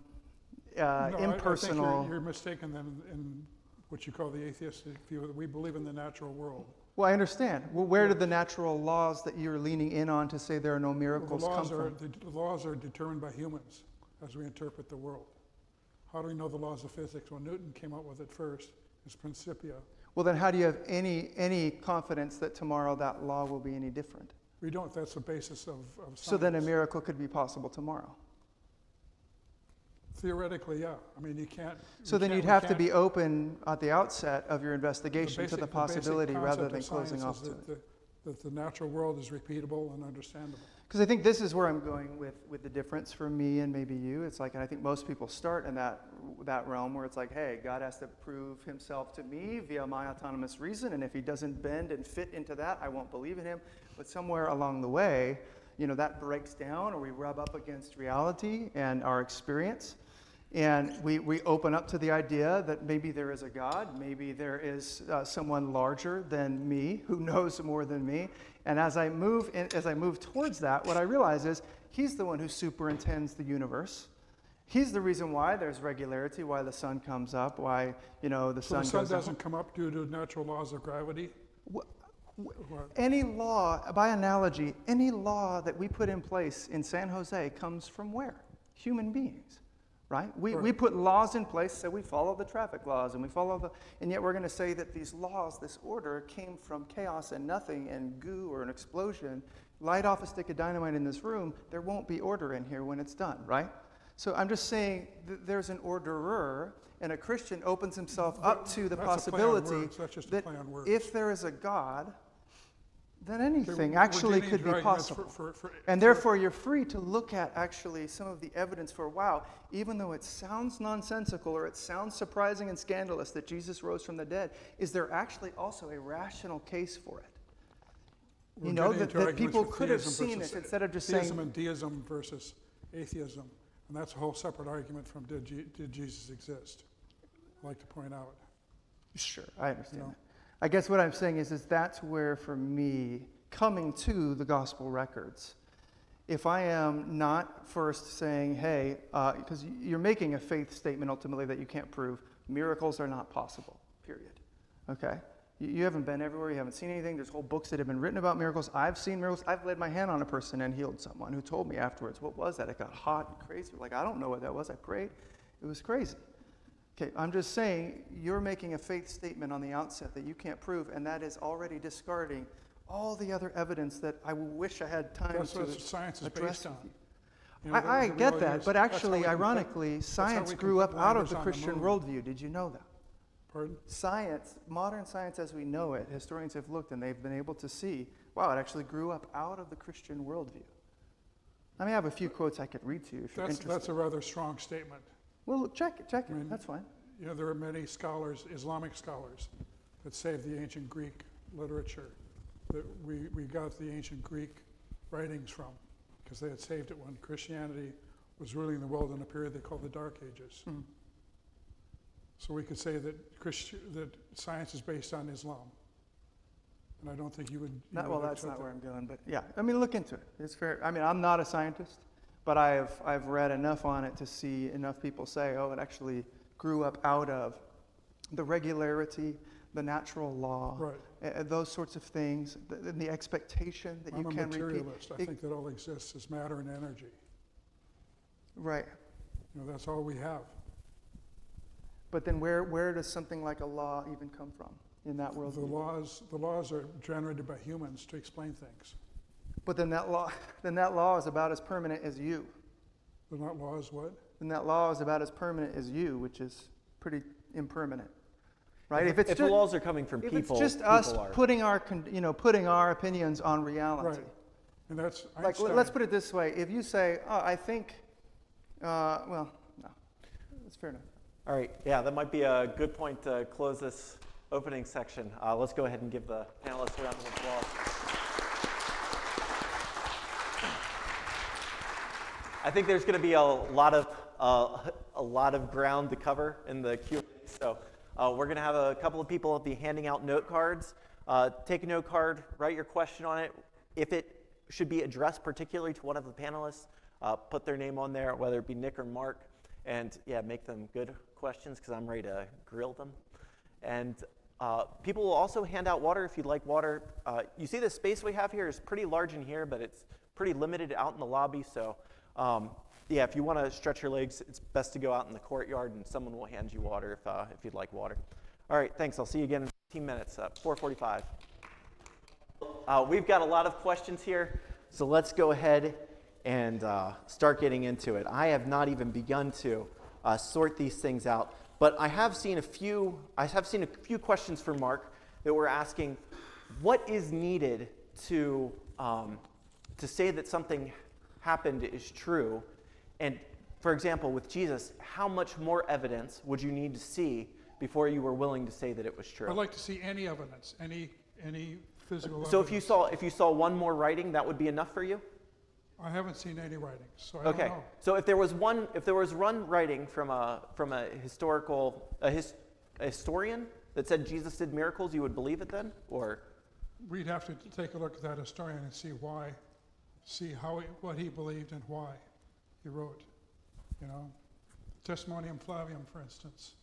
impersonal. I think you're mistaken then in what you call the atheistic view that we believe in the natural world. Well, I understand. Well, where did the natural laws that you're leaning in on to say there are no miracles come from? The laws are determined by humans as we interpret the world. How do we know the laws of physics? Well, Newton came up with it first, his Principia. Well, then how do you have any confidence that tomorrow that law will be any different? We don't. That's the basis of science. So then a miracle could be possible tomorrow. Theoretically, yeah. I mean, you can't. So then you'd have to be open at the outset of your investigation to the basic possibility rather concept than of closing science off is to it. that the natural world is repeatable and understandable. Because I think this is where I'm going with the difference for me and maybe you. It's like, and I think most people start in that realm where it's like, hey, God has to prove himself to me via my autonomous reason, and if he doesn't bend and fit into that, I won't believe in him. But somewhere along the way, you know, that breaks down, or we rub up against reality and our experience. And we open up to the idea that maybe there is a God, maybe there is someone larger than me who knows more than me. And as I move towards that, what I realize is he's the one who superintends the universe. He's the reason why there's regularity, why the sun comes up, why the sun So the goes sun down. doesn't come up due to natural laws of gravity? What? Any law, by analogy, any law that we put in place in San Jose comes from where? Human beings. Right? We put laws in place, so we follow the traffic laws, and and yet we're going to say that these laws, this order, came from chaos and nothing and goo or an explosion. Light off a stick of dynamite in this room, there won't be order in here when it's done, right? So I'm just saying that there's an orderer, and a Christian opens himself up to the That's a play on possibility words. That's just a that play on words. if there is a God, then Okay, anything we're actually getting could into be arguments possible. for- And therefore, you're free to look at actually some of the evidence for, wow, even though it sounds nonsensical or it sounds surprising and scandalous that Jesus rose from the dead, is there actually also a rational case for it? we're You know, getting that into arguments people for could have theism seen versus- it instead of just theism saying, and deism versus atheism. And that's a whole separate argument from did Jesus exist? I'd like to point out. sure, I understand No. that. I guess what I'm saying is that's where, for me, coming to the gospel records, if I am not first saying, hey, because you're making a faith statement ultimately that you can't prove, miracles are not possible, period. Okay? You haven't been everywhere, you haven't seen anything. There's whole books that have been written about miracles. I've seen miracles. I've laid my hand on a person and healed someone who told me afterwards, what was that? It got hot and crazy. Like, I don't know what that was. I prayed. It was crazy. Okay, I'm just saying you're making a faith statement on the outset that you can't prove, and that is already discarding all the other evidence that I wish I had time That's to what science is address based on. with you. You know, I the get reality that, is but that's how actually, we can put- ironically, that's how science we can grew put up out of landers the on Christian moon. worldview. Did you know that? Pardon? Science, modern science as we know it, historians have looked and they've been able to see, wow, it actually grew up out of the Christian worldview. I mean, I have a few quotes I could read to you if you're interested. That's a rather strong statement. Well, look, check it, I mean, that's fine. You know, there are many scholars, Islamic scholars, that say of the ancient Greek literature that we got the ancient Greek writings from because they had saved it when Christianity was ruling the world in a period they called the Dark Ages. Mm. So we could say that that science is based on Islam. And I don't think you would. Well, that's not where I'm going, but yeah, I mean, look into it. It's fair. I mean, I'm not a scientist, but I've read enough on it to see enough people say, oh, it actually grew up out of the regularity, the natural law, Right. Those sorts of things, the expectation that I'm you a can materialist. repeat. I think that all exists is matter and energy. Right. You know, that's all we have. But then where does something like a law even come from in that world? The laws are generated by humans to explain things. But then that law is about as permanent as you. They're not laws, what? And that law is about as permanent as you, which is pretty impermanent. Right? If the laws are coming from if people, it's just people us are. putting our opinions on reality. Right. And that's Like, Einstein. let's put it this way. If you say, oh, I think, well, no. That's fair enough. All right, yeah, that might be a good point to close this opening section. Let's go ahead and give the panelists a round of applause. I think there's going to be a lot of ground to cover in the Q&A, so we're going to have a couple of people be handing out note cards. Take a note card, write your question on it. If it should be addressed particularly to one of the panelists, put their name on there, whether it be Nick or Mark, and yeah, make them good questions because I'm ready to grill them. And people will also hand out water if you'd like water. You see the space we have here is pretty large in here, but it's pretty limited out in the lobby. So yeah, if you want to stretch your legs, it's best to go out in the courtyard and someone will hand you water if you'd like water. All right, thanks. I'll see you again in 15 minutes, 4:45. We've got a lot of questions here, so let's go ahead and start getting into it. I have not even begun to sort these things out, but I have seen a few questions for Mark that were asking, what is needed to say that something happened is true? And for example, with Jesus, how much more evidence would you need to see before you were willing to say that it was true? I'd like to see any evidence, any physical evidence. So if you saw one more writing, that would be enough for you? I haven't seen any writings, so I don't know. So if there was one writing from a historian that said Jesus did miracles, you would believe it then, or? We'd have to take a look at that historian and see what he believed and why he wrote. You know, Testimonium Flavium, for instance,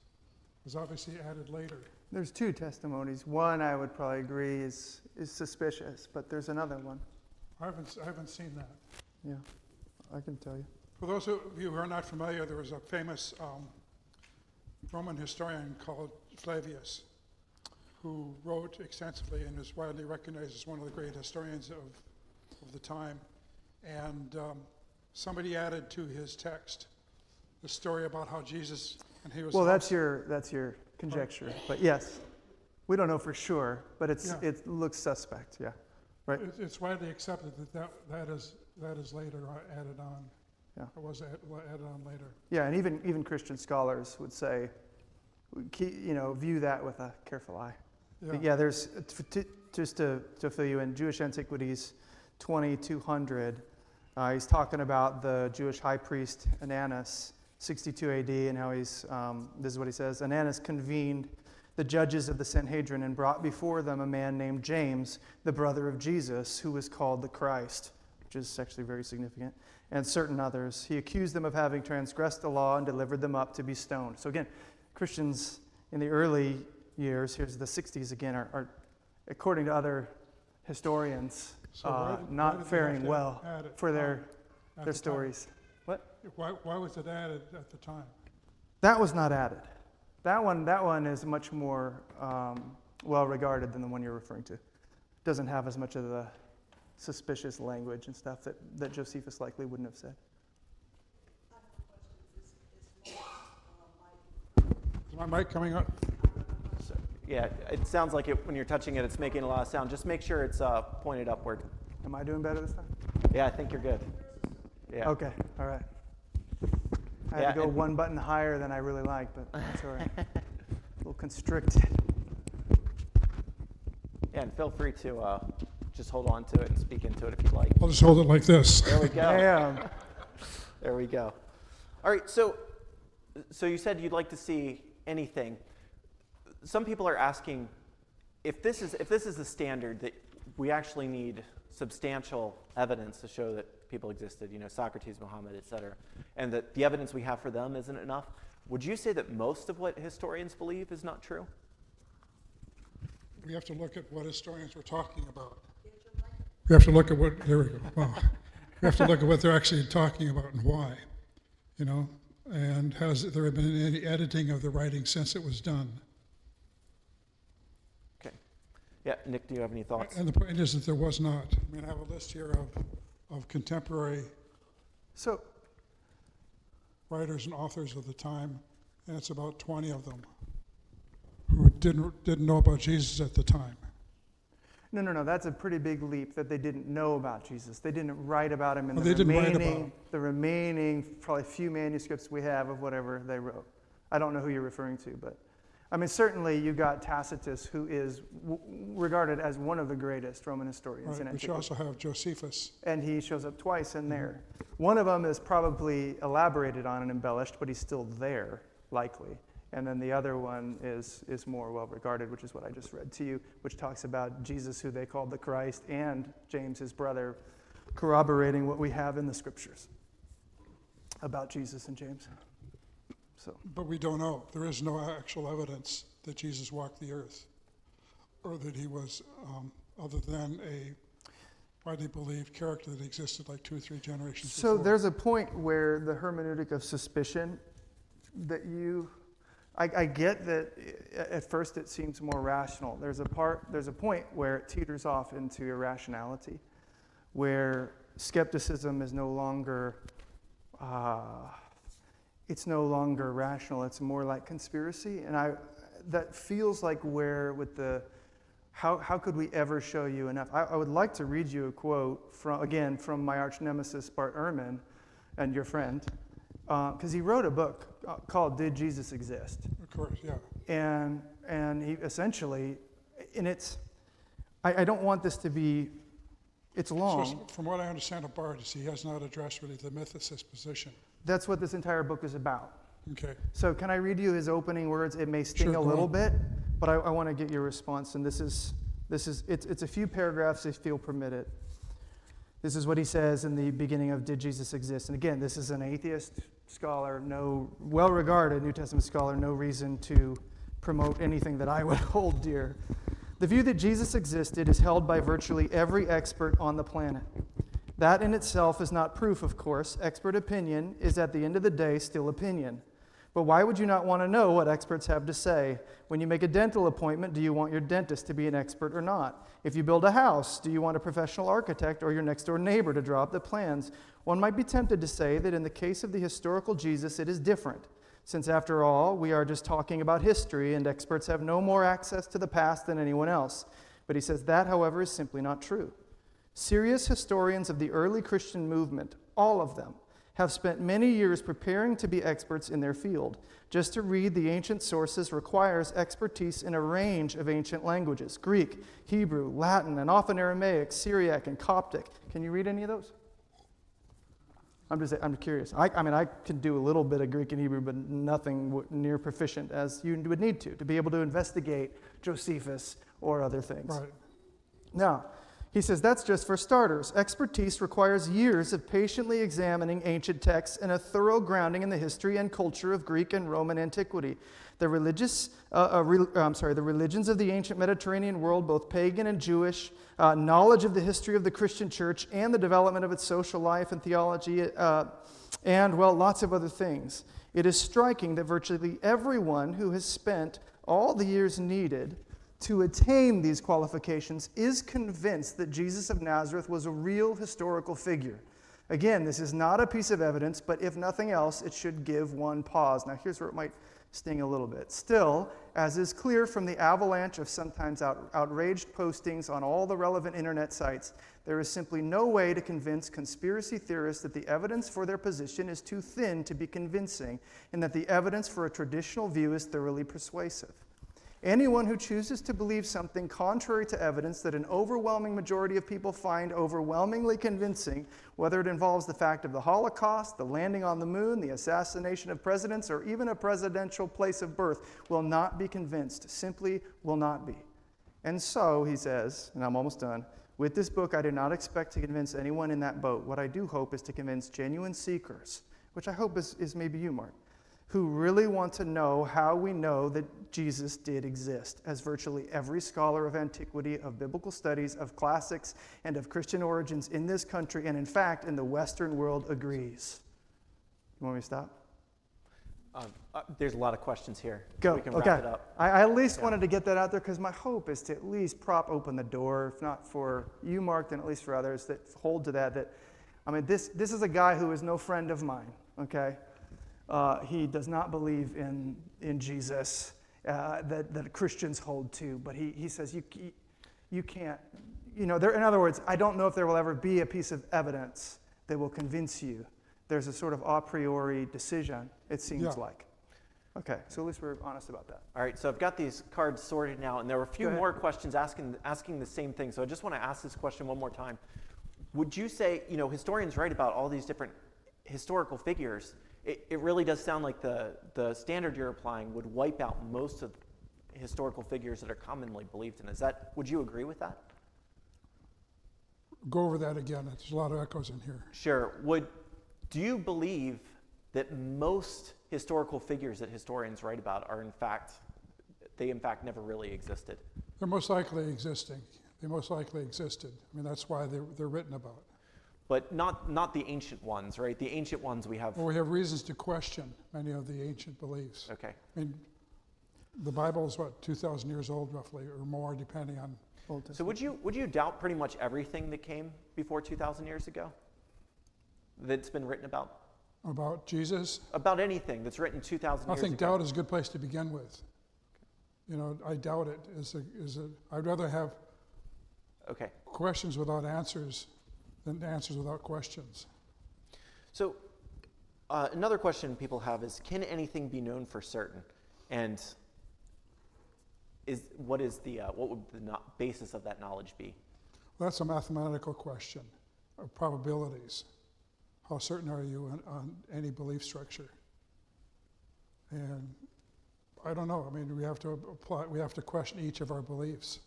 was obviously added later. There's two testimonies. One, I would probably agree, is suspicious, but there's another one. I haven't seen that. Yeah, I can tell you. For those of you who are not familiar, there was a famous Roman historian called Flavius who wrote extensively and is widely recognized as one of the great historians of the time. And somebody added to his text the story about how Jesus and he was. Well, that's your conjecture, but yes, we don't know for sure, but it looks suspect. Yeah, right. It's widely accepted that is later added on. Yeah, it was added on later. Yeah, and even Christian scholars would say, view that with a careful eye. Yeah, there's just to fill you in, Jewish Antiquities 2200. He's talking about the Jewish high priest Ananus, 62 AD, and how this is what he says: Ananus convened the judges of the Sanhedrin and brought before them a man named James, the brother of Jesus, who was called the Christ, which is actually very significant, and certain others. He accused them of having transgressed the law and delivered them up to be stoned. So again, Christians in the early years, here's the 60s again, are according to other historians, why not did faring they well add it for their the stories. time? What? Why was it added at the time? That was not added. That one is much more well regarded than the one you're referring to. Doesn't have as much of the suspicious language and stuff that Josephus likely wouldn't have said. Is my mic coming up? Yeah, it sounds like when you're touching it, it's making a lot of sound. Just make sure it's pointed upward. Am I doing better this time? Yeah, I think you're good. Yeah. Okay, all right. I had Yeah, to go and- one button higher than I really like, but that's all right. A little constricted. Yeah, and feel free to just hold on to it and speak into it if you'd like. I'll just hold it like this. There we go. Damn. There we go. All right, so you said you'd like to see anything. Some people are asking if this is the standard, that we actually need substantial evidence to show that people existed, Socrates, Muhammad, etc., and that the evidence we have for them isn't enough. Would you say that most of what historians believe is not true? We have to look at what historians were talking about. We have to look at what, there we go. Wow. We have to look at what they're actually talking about and why, and has there been any editing of the writing since it was done? Okay. Yeah, Nick, do you have any thoughts? And the point is that there was not. I mean, I have a list here of contemporary So, writers and authors of the time, and it's about 20 of them who didn't know about Jesus at the time. no, that's a pretty big leap that they didn't know about Jesus. They didn't write about him in Well, they didn't write about him. the remaining probably few manuscripts we have of whatever they wrote. I don't know who you're referring to, but I mean, certainly you got Tacitus, who is regarded as one of the greatest Roman historians in Right, but antiquity. you also have Josephus. And he shows up twice in there. One of them is probably elaborated on and embellished, but he's still there, likely. And then the other one is more well-regarded, which is what I just read to you, which talks about Jesus, who they called the Christ, and James, his brother, corroborating what we have in the scriptures about Jesus and James. So, But we don't know. There is no actual evidence that Jesus walked the earth, or that he was, other than a widely believed character that existed like 2 or 3 generations so before. there's a point where the hermeneutic of suspicion that I get that at first it seems more rational. There's a point where it teeters off into irrationality, where skepticism is no longer rational. It's more like conspiracy, and that feels like where with the how could we ever show you enough? I would like to read you a quote from my arch nemesis Bart Ehrman, and your friend, because he wrote a book called "Did Jesus Exist?" Of course, yeah. And he essentially, I don't want this to be, it's long. So from what I understand of Bart, is he has not addressed really the mythicist position. That's what this entire book is about. Okay. So can I read you his opening words? It may sting Sure, a go little on. bit, but I want to get your response. And it's a few paragraphs if you'll permit it. This is what he says in the beginning of Did Jesus Exist? And again, this is an atheist scholar, no well-regarded New Testament scholar, no reason to promote anything that I would hold dear. The view that Jesus existed is held by virtually every expert on the planet. That in itself is not proof, of course. Expert opinion is at the end of the day still opinion. But why would you not want to know what experts have to say? When you make a dental appointment, do you want your dentist to be an expert or not? If you build a house, do you want a professional architect or your next door neighbor to draw up the plans? One might be tempted to say that in the case of the historical Jesus, it is different, since after all, we are just talking about history and experts have no more access to the past than anyone else. But he says that, however, is simply not true. Serious historians of the early Christian movement, all of them, have spent many years preparing to be experts in their field. Just to read the ancient sources requires expertise in a range of ancient languages: Greek, Hebrew, Latin, and often Aramaic, Syriac, and Coptic. Can you read any of those? I'm curious. I can do a little bit of Greek and Hebrew, but nothing near proficient as you would need to be able to investigate Josephus or other things. Right. Now, he says that's just for starters. Expertise requires years of patiently examining ancient texts and a thorough grounding in the history and culture of Greek and Roman antiquity. The religions of the ancient Mediterranean world, both pagan and Jewish, knowledge of the history of the Christian church and the development of its social life and theology, and, well, lots of other things. It is striking that virtually everyone who has spent all the years needed to attain these qualifications is convinced that Jesus of Nazareth was a real historical figure. Again, this is not a piece of evidence, but if nothing else, it should give one pause. Now, here's where it might sting a little bit. Still, as is clear from the avalanche of sometimes outraged postings on all the relevant internet sites, there is simply no way to convince conspiracy theorists that the evidence for their position is too thin to be convincing, and that the evidence for a traditional view is thoroughly persuasive. Anyone who chooses to believe something contrary to evidence that an overwhelming majority of people find overwhelmingly convincing, whether it involves the fact of the Holocaust, the landing on the moon, the assassination of presidents, or even a presidential place of birth, will not be convinced, simply will not be. And so, he says, and I'm almost done, with this book, I do not expect to convince anyone in that boat. What I do hope is to convince genuine seekers, which I hope is maybe you, Mark, who really want to know how we know that Jesus did exist, as virtually every scholar of antiquity, of biblical studies, of classics, and of Christian origins in this country, and in fact in the Western world, agrees. You want me to stop? There's a lot of questions here. Go. We can Okay. wrap it up. I at least wanted to get that out there because my hope is to at least prop open the door, if not for you, Mark, then at least for others that hold to that. This is a guy who is no friend of mine, okay? He does not believe in Jesus that Christians hold to, but he says you can't, in other words, I don't know if there will ever be a piece of evidence that will convince you. There's a sort of a priori decision, it seems like. Okay, so at least we're honest about that. All right, so I've got these cards sorted now, and there were a few more questions asking the same thing. So I just want to ask this question one more time. Would you say, historians write about all these different historical figures? It really does sound like the standard you're applying would wipe out most of historical figures that are commonly believed in. Would you agree with that? Go over that again. There's a lot of echoes in here. Sure. Do you believe that most historical figures that historians write about are in fact never really existed? They're most likely existing. They most likely existed. That's why they're written about. But not the ancient ones, right? The ancient ones we have. Well, we have reasons to question many of the ancient beliefs. Okay. The Bible is 2,000 years old roughly, or more, depending on. So would you doubt pretty much everything that came before 2,000 years ago that's been written about? About Jesus? About anything that's written 2,000 years ago. I think doubt is a good place to begin with. I doubt it. I'd rather have questions without answers than answers without questions. So another question people have is, can anything be known for certain? And what would the basis of that knowledge be? Well, that's a mathematical question of probabilities. How certain are you on any belief structure? And I don't know. We have to question each of our beliefs.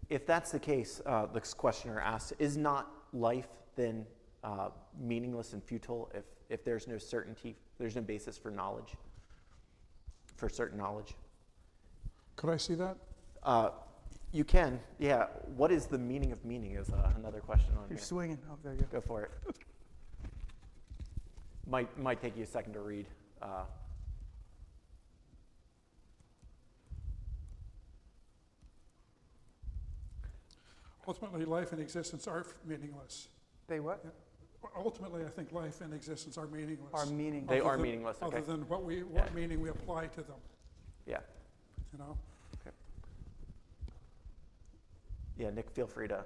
If that's the case, this questioner asks, is not life then meaningless and futile if there's no certainty, there's no basis for knowledge, for certain knowledge? Could I see that? You can, yeah. What is the meaning of meaning is another question on You're here. swinging. Oh, there you go. Go for it. Might take you a second to read. Ultimately, life and existence are meaningless. They what? Ultimately, I think life and existence are meaningless. Are meaningless. They are meaningless. Okay. Other than what meaning we apply to them. Yeah. Okay. Yeah, Nick, feel free to.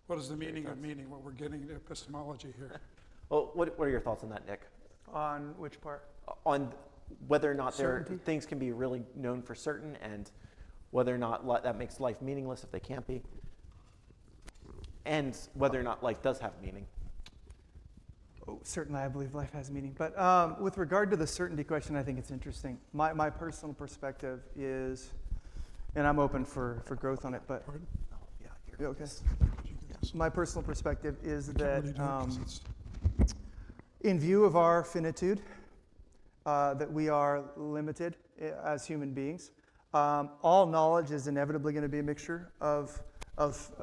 What is the meaning of meaning? What we're getting into epistemology here. Well, what are your thoughts on that, Nick? On which part? On whether or not Certainty? things can be really known for certain, and whether or not that makes life meaningless if they can't be, and whether or not life does have meaning. Oh, certainly, I believe life has meaning. But with regard to the certainty question, I think it's interesting. My personal perspective is, and I'm open for growth on it, but Pardon? Oh, yeah, you okay? Yes. My personal perspective is I that can't really do it 'cause it's- in view of our finitude, that we are limited as human beings, all knowledge is inevitably going to be a mixture of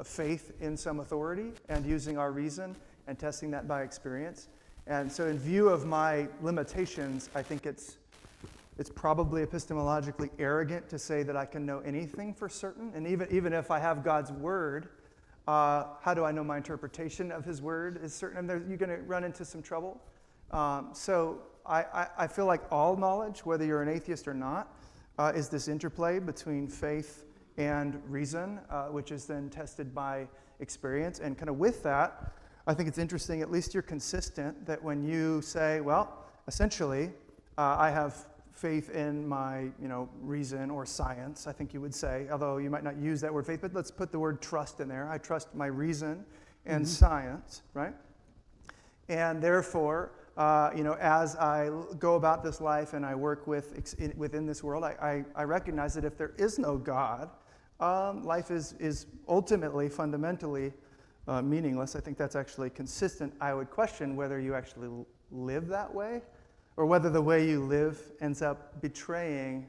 faith in some authority and using our reason and testing that by experience. And so in view of my limitations, I think it's probably epistemologically arrogant to say that I can know anything for certain. And even if I have God's word, How do I know my interpretation of his word is certain? And you're going to run into some trouble. So I feel like all knowledge, whether you're an atheist or not, is this interplay between faith and reason, which is then tested by experience. And kind of with that, I think it's interesting, at least you're consistent, that when you say, well, essentially, I have faith in my, reason or science, I think you would say, although you might not use that word faith, but let's put the word trust in there. I trust my reason and science, right? And therefore, as I go about this life and I work within this world, I recognize that if there is no God, life is ultimately, fundamentally meaningless. I think that's actually consistent. I would question whether you actually live that way, or whether the way you live ends up betraying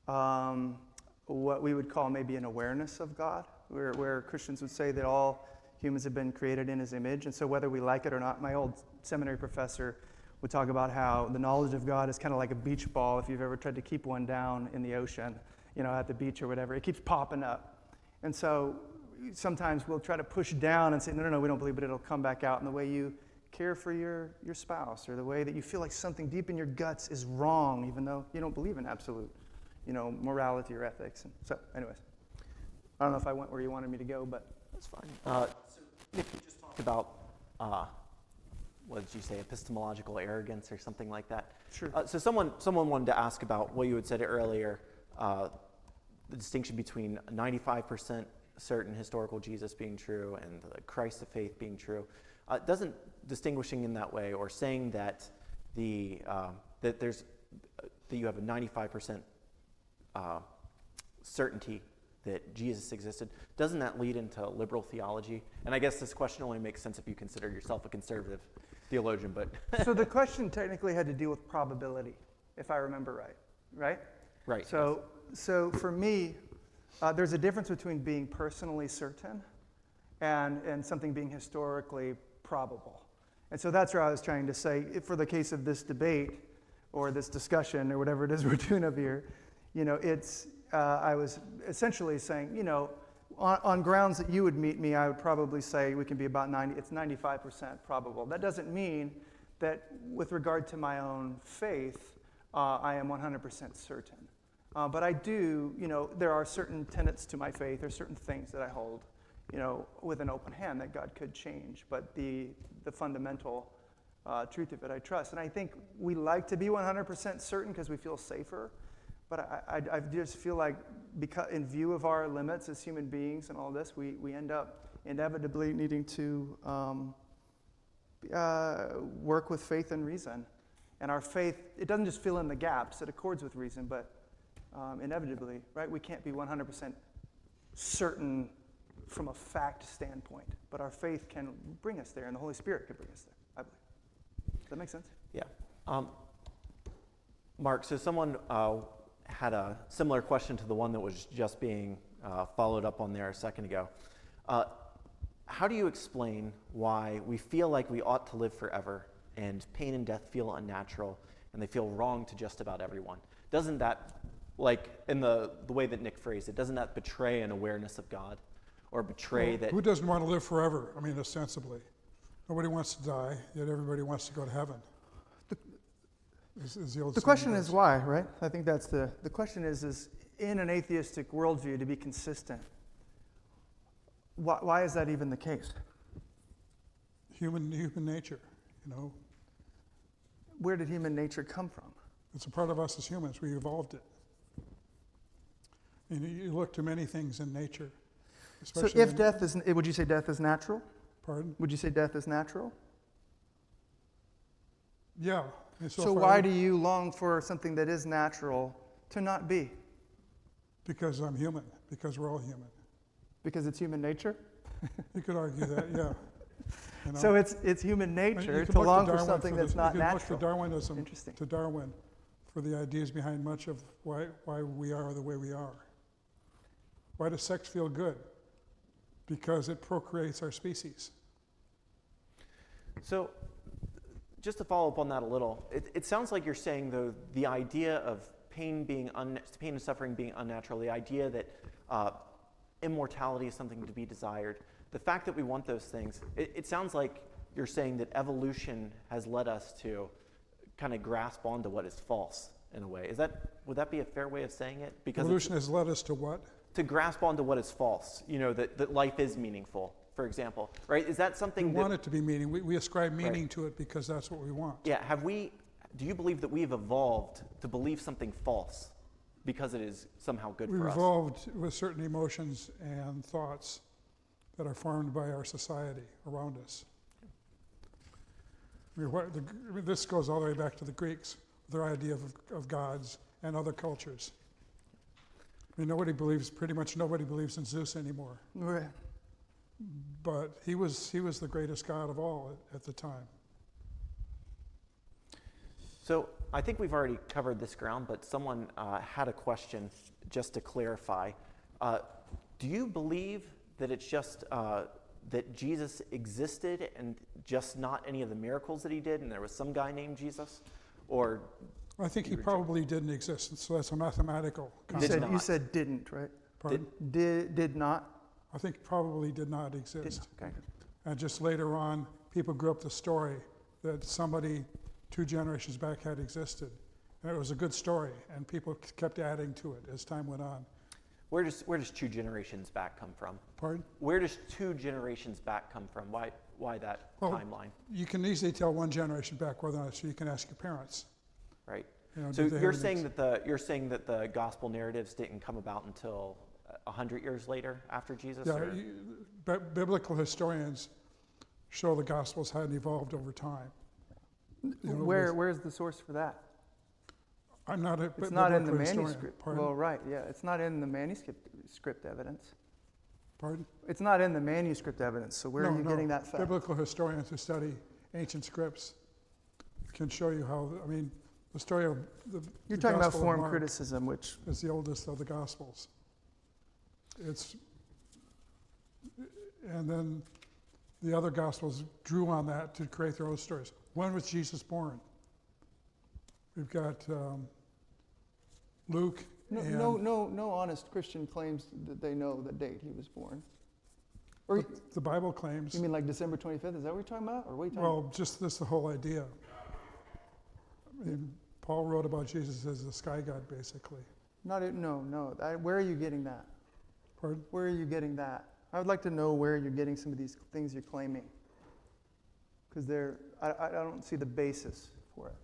what we would call maybe an awareness of God, where Christians would say that all humans have been created in his image. And so whether we like it or not, my old seminary professor would talk about how the knowledge of God is kind of like a beach ball. If you've ever tried to keep one down in the ocean, at the beach or whatever, it keeps popping up. And so sometimes we'll try to push down and say, no, we don't believe, but it'll come back out in the way you care for your spouse, or the way that you feel like something deep in your guts is wrong, even though you don't believe in absolute, morality or ethics. And so, anyways, I don't know if I went where you wanted me to go, but That's fine. So Nick, you just talked about, what did you say, epistemological arrogance or something like that? Sure. So someone wanted to ask about what you had said earlier, the distinction between 95% certain historical Jesus being true and the Christ of faith being true. Doesn't distinguishing in that way, or saying that that you have a 95% certainty that Jesus existed, doesn't that lead into liberal theology? And I guess this question only makes sense if you consider yourself a conservative theologian, but... So the question technically had to do with probability, if I remember right? Right. So for me, there's a difference between being personally certain and something being historically probable. And so that's where I was trying to say, for the case of this debate or this discussion or whatever it is we're doing up here, I was essentially saying, on grounds that you would meet me, I would probably say we can be about 95% probable. That doesn't mean that with regard to my own faith, I am 100% certain. But I do, there are certain tenets to my faith, there's certain things that I hold, with an open hand that God could change. But the fundamental truth of it, I trust. And I think we like to be 100% certain because we feel safer. But I just feel like, because in view of our limits as human beings and all this, we end up inevitably needing to work with faith and reason. And our faith, it doesn't just fill in the gaps, it accords with reason, but inevitably, right? We can't be 100% certain from a fact standpoint, but our faith can bring us there, and the Holy Spirit could bring us there, I believe. Does that make sense? Yeah. Mark, so someone had a similar question to the one that was just being followed up on there a second ago. How do you explain why we feel like we ought to live forever and pain and death feel unnatural and they feel wrong to just about everyone? Doesn't that, like in the way that Nick phrased it, doesn't that betray an awareness of God? Or betray that... Who doesn't want to live forever? I mean, ostensibly. Nobody wants to die, yet everybody wants to go to heaven. The question is why, right? I think that's the question is in an atheistic worldview, to be consistent, why is that even the case? Human nature, Where did human nature come from? It's a part of us as humans. We evolved it. You look to many things in nature. So if death is, would you say death is natural? Pardon? Would you say death is natural? Yeah. So why do you long for something that is natural to not be? Because I'm human. Because we're all human. Because it's human nature? You could argue that, yeah. So it's human nature to long for something that's not natural. You can look to Darwinism, Interesting. to Darwin, for the ideas behind much of why we are the way we are. Why does sex feel good? Because it procreates our species. So, just to follow up on that a little, it sounds like you're saying, though, the idea of pain and suffering being unnatural, the idea that immortality is something to be desired, the fact that we want those things, it sounds like you're saying that evolution has led us to kind of grasp onto what is false in a way. Would that be a fair way of saying it? Because Evolution has led us to what? to grasp onto what is false, that life is meaningful, for example, right? Is that We something want that, it to be meaning. We ascribe meaning to it because that's what we want. yeah, do you believe that we've evolved to believe something false because it is somehow good We've for us? evolved with certain emotions and thoughts that are formed by our society around us. This goes all the way back to the Greeks, their idea of gods and other cultures. Pretty much nobody believes in Zeus anymore. Right. But he was the greatest god of all at the time. So I think we've already covered this ground, but someone had a question just to clarify. Do you believe that it's just that Jesus existed and just not any of the miracles that he did, and there was some guy named Jesus? Or I think he probably didn't exist, so that's a mathematical You Did concept. said, you not. said didn't, right? Pardon? Did not? I think probably did not exist. okay. And just later on, people grew up the story that somebody 2 generations back had existed. And it was a good story, and people kept adding to it as time went on. Where does 2 generations back come from? Pardon? Where does 2 generations back come from? Why that Well, timeline, You can easily tell 1 generation back whether or not, so you can ask your parents. right? You know, So did they you're have saying that the gospel narratives didn't come about until 100 years later after Jesus? Yeah, or- biblical historians show the Gospels hadn't evolved over time. You know, Where's the source for that? I'm not a It's not in the biblical historian. manuscript. Pardon? Well, right, yeah, it's not in the manuscript evidence. Pardon? It's not in the manuscript evidence, so where are you getting that fact? Biblical historians who study ancient scripts can show you how, the story of You're the talking about Gospel of form Mark criticism, which, is the oldest of the Gospels. And then the other Gospels drew on that to create their own stories. When was Jesus born? We've got Luke and no honest Christian claims that they know the date he was born. Or the Bible claims. you mean like December 25th? Is that what you're talking about? Or what are you talking Well, just this the whole idea. Paul wrote about Jesus as the sky god, basically. No. Where are you getting that? Pardon? Where are you getting that? I would like to know where you're getting some of these things you're claiming. Because I don't see the basis for it.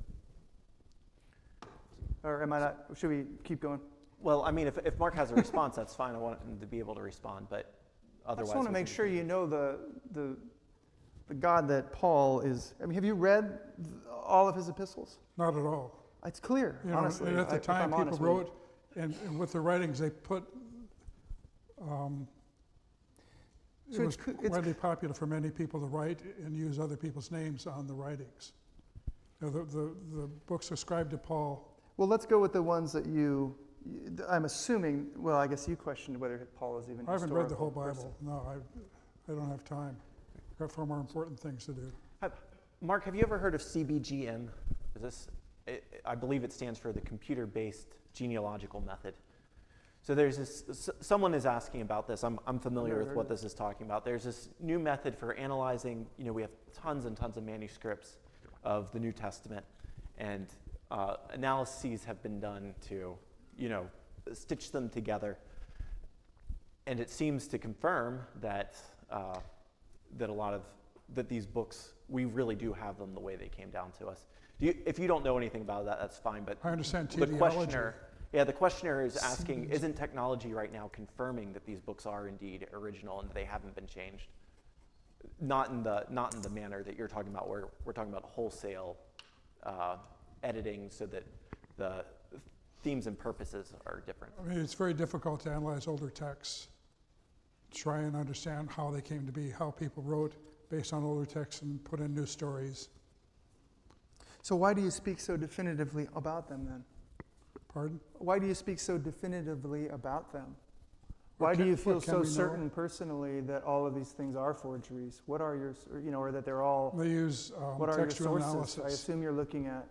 Or am I not? Should we keep going? Well, if Mark has a response, that's fine. I want him to be able to respond, but I otherwise. just want to we make can- sure you know the God that Paul is. Have you read all of his epistles? Not at all. It's clear, You know, honestly. and at the if time, I'm people honest with you. wrote, and with their writings, they put. So It was it's widely popular for many people to write and use other people's names on the writings. You know, the books ascribed to Paul. Well, let's go with the ones that I'm assuming, well, I guess you questioned whether Paul is even I haven't read the whole historical Bible. person. No, I don't have time. I've got far more important things to do. Mark, have you ever heard of CBGM? I believe it stands for the computer-based genealogical method. So there's this, someone is asking about this. I'm familiar never with heard what of this is talking about. There's this new method for analyzing, we have tons and tons of manuscripts of the New Testament, and analyses have been done to, stitch them together. And it seems to confirm that that these books, we really do have them the way they came down to us. If you don't know anything about that, that's fine. But I understand the teleology. the questioner is asking, isn't technology right now confirming that these books are indeed original and that they haven't been changed? Not in the manner that you're talking about, where we're talking about wholesale editing so that the themes and purposes are different. It's very difficult to analyze older texts, try and understand how they came to be, how people wrote based on older texts and put in new stories. So why do you speak so definitively about them then? Pardon? Why do you speak so definitively about them? What Why do can- you feel what can so we know? certain personally that all of these things are forgeries? What are your, or that they're all, They use what are your textual sources? analysis. I assume you're looking at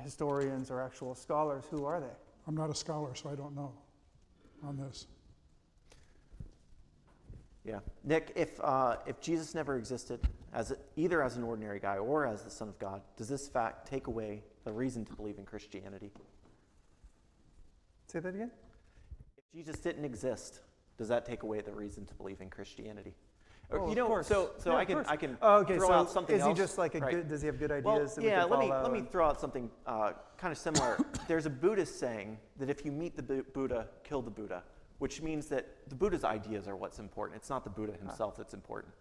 historians or actual scholars. Who are they? I'm not a scholar, so I don't know on this. Yeah. Nick, if Jesus never existed, either as an ordinary guy or as the Son of God, does this fact take away the reason to believe in Christianity? Say that again? If Jesus didn't exist, does that take away the reason to believe in Christianity? Oh, You of know, course. so Yeah, I of can course. I can Oh, okay, throw so out something is else. he just like right. does he have good ideas Well, that we yeah, can let follow? me throw out something kind of similar. There's a Buddhist saying that if you meet the Buddha, kill the Buddha, which means that the Buddha's ideas are what's important. It's not the Buddha himself that's important.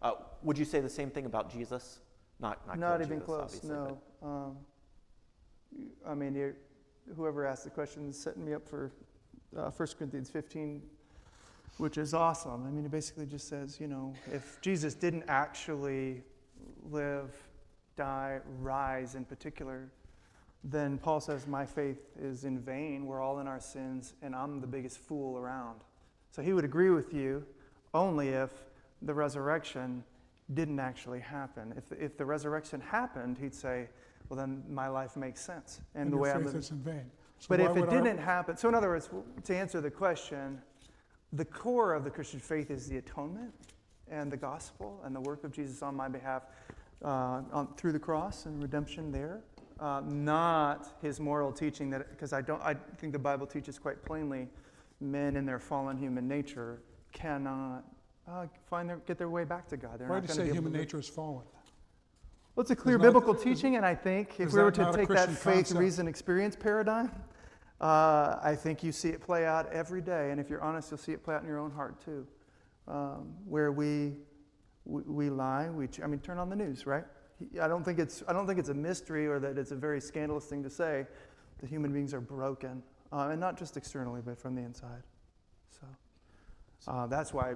Yeah. Would you say the same thing about Jesus? Not Not kill even Jesus, close. obviously, No. I mean, whoever asked the question is setting me up for 1 Corinthians 15, which is awesome. I mean, it basically just says, if Jesus didn't actually live, die, rise in particular, then Paul says, my faith is in vain. We're all in our sins, and I'm the biggest fool around. So he would agree with you only if the resurrection didn't actually happen. If the resurrection happened, he'd say, well, then my life makes sense. And the your way I'm faith living. is in vain. So But why if it would didn't happen, so in other words, to answer the question, the core of the Christian faith is the atonement and the gospel and the work of Jesus on my behalf through the cross and redemption there, not his moral teaching. That because I think the Bible teaches quite plainly, men in their fallen human nature cannot get their way back to God. They're Why not do you going to say be able human to live. nature is fallen? Well, it's a clear Is not- biblical is- teaching, and I think if is we were that to not a take that Christian faith, concept? reason, experience paradigm, I think you see it play out every day. And if you're honest, you'll see it play out in your own heart too, where we lie. Turn on the news, right? I don't think it's a mystery or that it's a very scandalous thing to say that human beings are broken, and not just externally, but from the inside. So that's why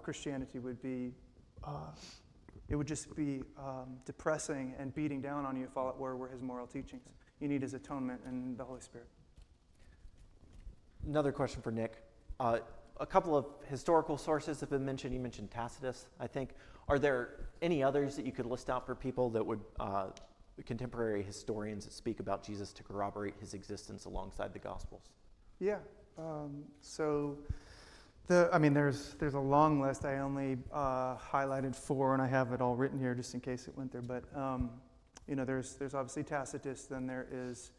Christianity would be. It would just be depressing and beating down on you if all it were his moral teachings. You need his atonement and the Holy Spirit. Another question for Nick. A couple of historical sources have been mentioned. You mentioned Tacitus, I think. Are there any others that you could list out for people that would, contemporary historians that speak about Jesus to corroborate his existence alongside the Gospels? Yeah. There's a long list. I only highlighted 4, and I have it all written here just in case it went there. But there's obviously Tacitus. Then there is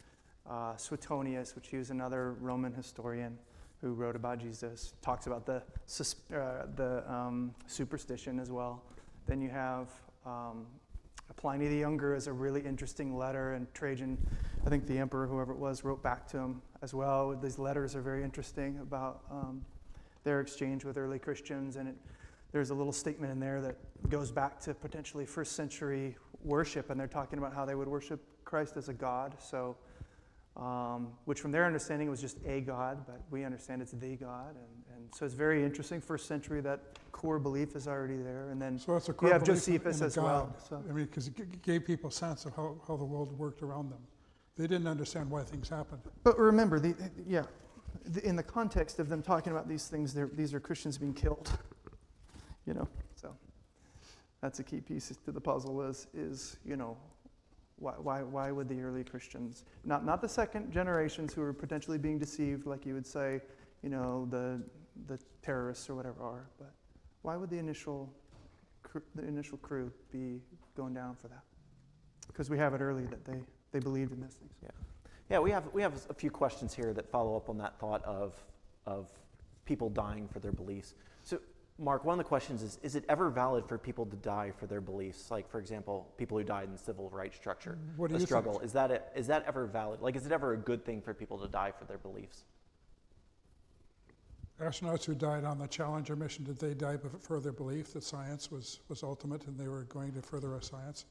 Suetonius, which he was another Roman historian who wrote about Jesus. Talks about the superstition as well. Then you have Pliny the Younger is a really interesting letter, and Trajan, I think the emperor, whoever it was, wrote back to him as well. These letters are very interesting about their exchange with early Christians, and there's a little statement in there that goes back to potentially first century worship, and they're talking about how they would worship Christ as a god, so which from their understanding was just a god, but we understand it's the God, and so it's very interesting. First century, that core belief is already there, and then So it's a you core have belief in Josephus a as God. well. So. Because it gave people a sense of how the world worked around them. They didn't understand why things happened. But remember, in the context of them talking about these things, these are Christians being killed. So that's a key piece to the puzzle. Is why would the early Christians, not the second generations who are potentially being deceived, like you would say, the terrorists or whatever are, but why would the initial crew be going down for that? Because we have it early that they believed in these things. Yeah, we have a few questions here that follow up on that thought of people dying for their beliefs. So, Mark, one of the questions is it ever valid for people to die for their beliefs? Like, for example, people who died in the civil rights struggle. What do you struggle. think? Is that ever valid? Like, is it ever a good thing for people to die for their beliefs? Astronauts who died on the Challenger mission, did they die for their belief that science was ultimate and they were going to further our science?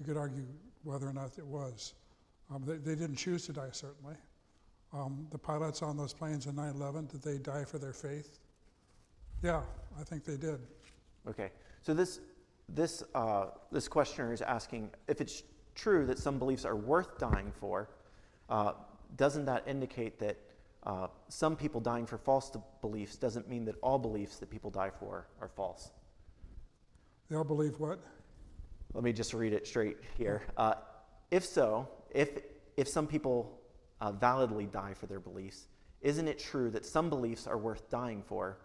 We could argue whether or not it was. They didn't choose to die, certainly. The pilots on those planes in 9/11, did they die for their faith? Yeah, I think they did. Okay, so this questioner is asking if it's true that some beliefs are worth dying for. Doesn't that indicate that some people dying for false beliefs doesn't mean that all beliefs that people die for are false? They all believe what? Let me just read it straight here. If so, if some people validly die for their beliefs, isn't it true that some beliefs are worth dying for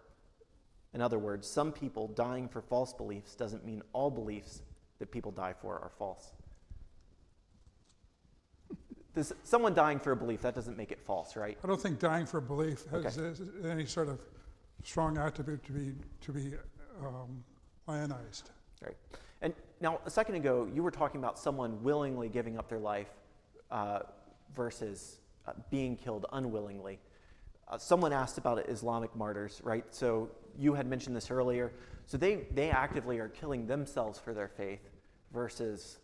In other words, some people dying for false beliefs doesn't mean all beliefs that people die for are false. Someone dying for a belief, that doesn't make it false, right? I don't think dying for a belief has Okay. any sort of strong attribute to be ionized. Right. And now, a second ago, you were talking about someone willingly giving up their life versus being killed unwillingly. Someone asked about Islamic martyrs, right? So you had mentioned this earlier. So they actively are killing themselves for their faith versus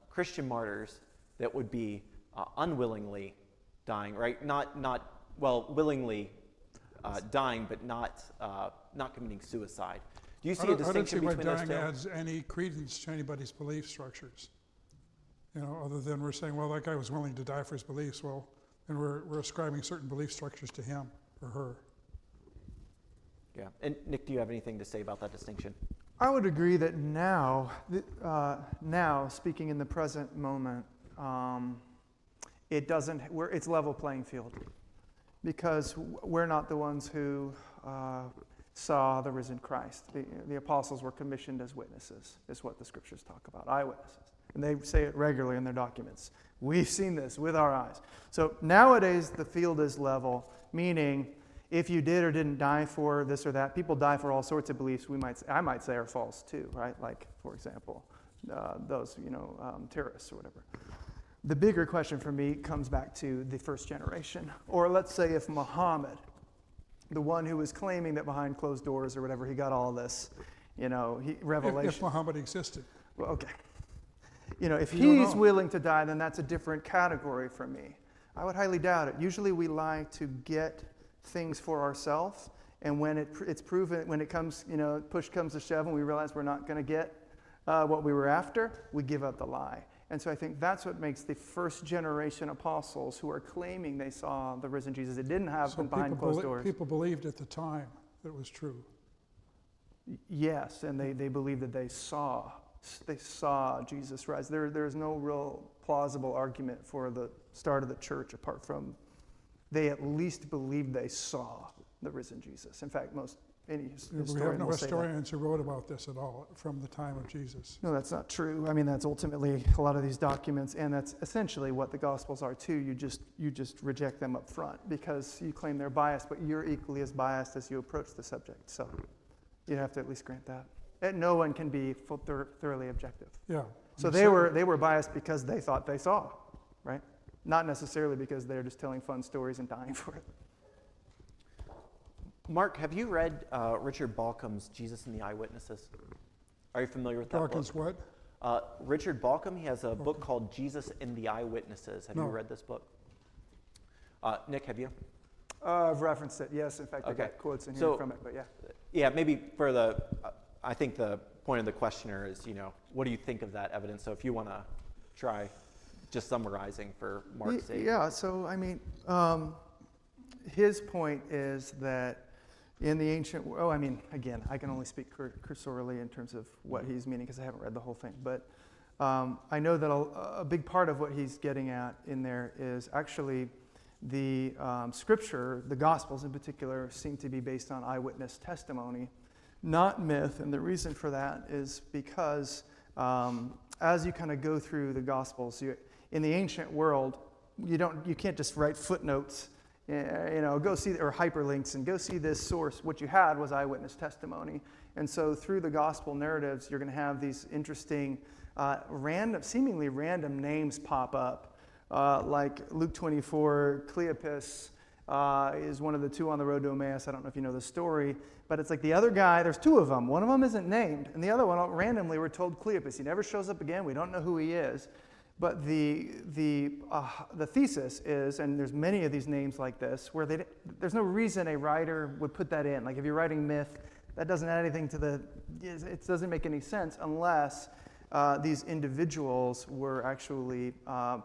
Christian martyrs that would be unwillingly dying, right? Willingly dying, but not committing suicide. Do you see a distinction between I those don't see two? why dying adds any credence to anybody's belief structures. Other than we're saying, well, that guy was willing to die for his beliefs. Well, and we're ascribing certain belief structures to him or her. Yeah. And Nick, do you have anything to say about that distinction? I would agree that now, speaking in the present moment, it's level playing field, because we're not the ones who saw the risen Christ. The apostles were commissioned as witnesses, is what the scriptures talk about, eyewitnesses. And they say it regularly in their documents. We've seen this with our eyes. So nowadays, the field is level, meaning if you did or didn't die for this or that, people die for all sorts of beliefs I might say are false too, right? Like, for example, those, terrorists or whatever. The bigger question for me comes back to the first generation. Or let's say if Muhammad, the one who was claiming that behind closed doors or whatever, he got all this, revelation. If Muhammad existed. Well, okay. If You don't he's know. willing to die, then that's a different category for me. I would highly doubt it. Usually we like to get things for ourselves, and when it's proven, when it comes, push comes to shove and we realize we're not going to get what we were after, we give up the lie. And so I think that's what makes the first generation apostles who are claiming they saw the risen Jesus. It didn't happen behind closed doors. People believed at the time that it was true. Yes, and they believed that they saw Jesus rise. There's no real plausible argument for the start of the church apart from they at least believed they saw the risen Jesus. In fact, any We historian have no will say that. historians who wrote about this at all from the time of Jesus. No, that's not true. I mean, that's ultimately a lot of these documents, and that's essentially what the Gospels are too. You just reject them up front because you claim they're biased, but you're equally as biased as you approach the subject. So you have to at least grant that. And no one can be thoroughly objective. Yeah. So they were biased because they thought they saw, right? Not necessarily because they're just telling fun stories and dying for it. Mark, have you read Richard Bauckham's Jesus and the Eyewitnesses? Are you familiar with that Dawkins book? what? Richard Bauckham, he has a book called Jesus and the Eyewitnesses. Have you No. read this book? Nick, have you? I've referenced it, yes. In fact, Okay. I got quotes in here So- from it, but yeah. Yeah, maybe for I think the point of the questioner is, what do you think of that evidence? So if you want to try just summarizing for Mark's sake. Yeah, so I mean, his point is that in the ancient, again, I can only speak cursorily in terms of what he's meaning because I haven't read the whole thing. But I know that a big part of what he's getting at in there is actually the scripture, the Gospels in particular, seem to be based on eyewitness testimony, not myth. And the reason for that is because as you kind of go through the Gospels, in the ancient world, you can't just write footnotes, go see, or hyperlinks and go see this source. What you had was eyewitness testimony. And so through the gospel narratives, you're going to have these interesting, seemingly random names pop up. Like Luke 24, Cleopas is one of the two on the road to Emmaus. I don't know if you know the story, but it's like the other guy, there's two of them. One of them isn't named, and the other one, randomly, we're told Cleopas. He never shows up again. We don't know who he is. But the thesis is, and there's many of these names like this, where there's no reason a writer would put that in. Like if you're writing myth, that doesn't add anything to it doesn't make any sense unless these individuals were actually,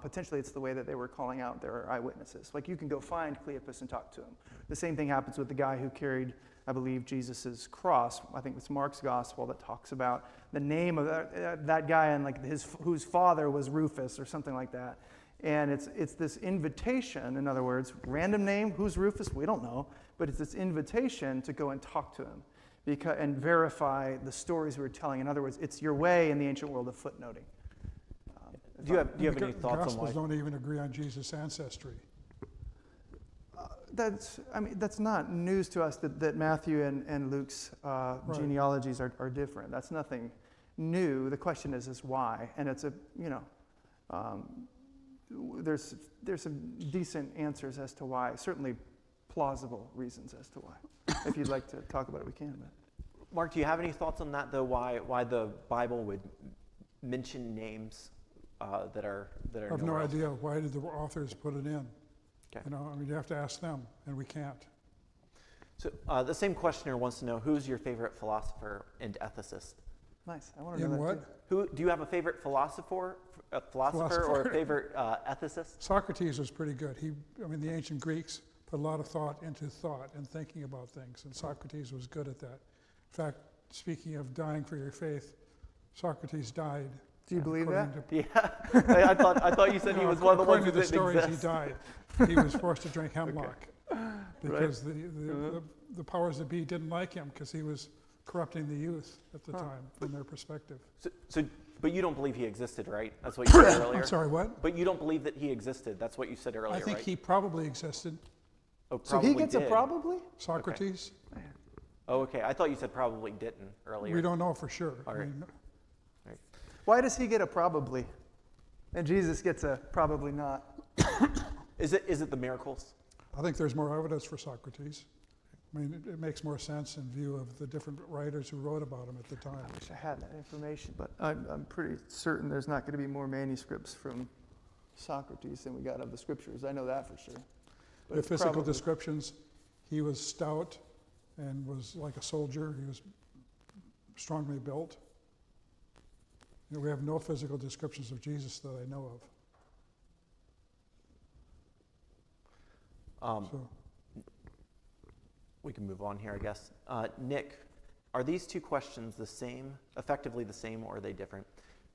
potentially it's the way that they were calling out their eyewitnesses. Like you can go find Cleopas and talk to him. The same thing happens with the guy who carried, I believe, Jesus' cross. I think it's Mark's gospel that talks about the name of that guy and like whose father was Rufus or something like that. And it's this invitation, in other words, random name, who's Rufus? We don't know. But it's this invitation to go and talk to him. and verify the stories we're telling. In other words, it's your way in the ancient world of footnoting. Do you have any The thoughts on Gospels why? don't even agree on Jesus' ancestry. That's not news to us that Matthew and Luke's genealogies are different. That's nothing new. The question is why, and it's there's some decent answers as to why. Certainly, plausible reasons as to why. If you'd like to talk about it, we can. But. Mark, do you have any thoughts on that, though? Why the Bible would mention names that are I have no nowhere else? idea. Why did the authors put it in? Okay. You have to ask them, and we can't. So the same questioner wants to know, who's your favorite philosopher and ethicist? Nice. I want to In know that what? too. Do you have a favorite philosopher or a favorite ethicist? Socrates was pretty good. The ancient Greeks put a lot of thought into thought and thinking about things, and Socrates was good at that. In fact, speaking of dying for your faith, Socrates died. Do you believe that? Yeah, I thought you said he was one of the ones According who to the didn't stories, exist. he died. He was forced to drink hemlock because the powers that be didn't like him because he was corrupting the youth at the time from their perspective. But you don't believe he existed, right? That's what you said earlier. I'm sorry, what? But you don't believe that he existed. That's what you said earlier, I think right? he probably existed. Oh, So he probably gets a did. probably? Socrates? Oh, okay. I thought you said probably didn't earlier. We don't know for sure. All right. Why does he get a probably? And Jesus gets a probably not. Is it the miracles? I think there's more evidence for Socrates. It makes more sense in view of the different writers who wrote about him at the time. I wish I had that information, but I'm pretty certain there's not going to be more manuscripts from Socrates than we got of the scriptures. I know that for sure. But The it's physical probably- descriptions, he was stout and was like a soldier. He was strongly built. We have no physical descriptions of Jesus that I know of. So, We can move on here, I guess. Nick, are these two questions effectively the same, or are they different?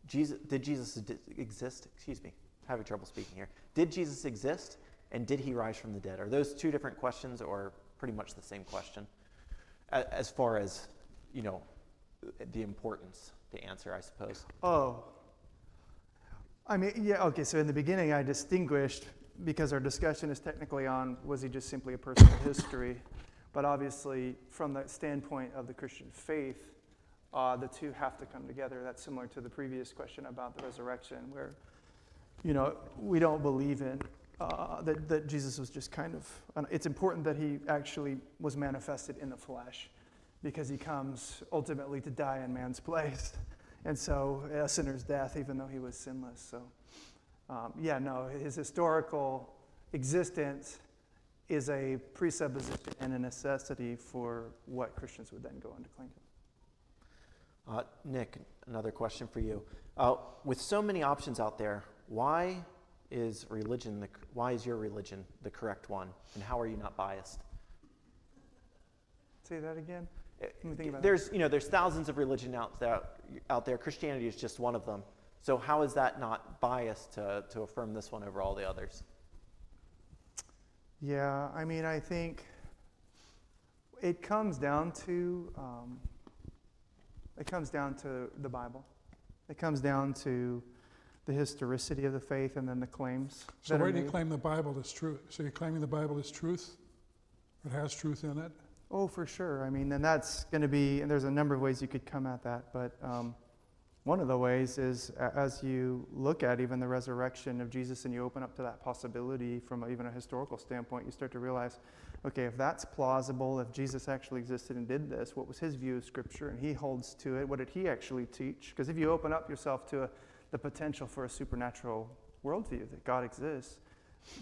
Did Jesus exist? Excuse me, having trouble speaking here. Did Jesus exist, and did he rise from the dead? Are those two different questions, or pretty much the same question? As far as, the importance to answer, I suppose. Oh. Okay, so in the beginning I distinguished, because our discussion is technically on, was he just simply a person of history? But obviously, from the standpoint of the Christian faith, the two have to come together. That's similar to the previous question about the resurrection, where, we don't believe in that Jesus was just kind of, it's important that he actually was manifested in the flesh, because he comes ultimately to die in man's place. And so, a sinner's death, even though he was sinless. So, his historical existence is a presupposition and a necessity for what Christians would then go on to claim. Nick, another question for you. With so many options out there, why is your religion the correct one, and how are you not biased? Say that again. Let me think about There's thousands of religion out there. Christianity is just one of them. So how is that not biased to affirm this one over all the others? Yeah, I think it comes down to the Bible. It comes down to the historicity of the faith and then the claims. So why do you claim the Bible is true? So you're claiming the Bible is truth? It has truth in it? Oh, for sure. And that's going to be, and there's a number of ways you could come at that, but one of the ways is as you look at even the resurrection of Jesus and you open up to that possibility from even a historical standpoint, you start to realize, okay, if that's plausible, if Jesus actually existed and did this, what was his view of Scripture? And he holds to it. What did he actually teach? Because if you open up yourself to the potential for a supernatural worldview, that God exists,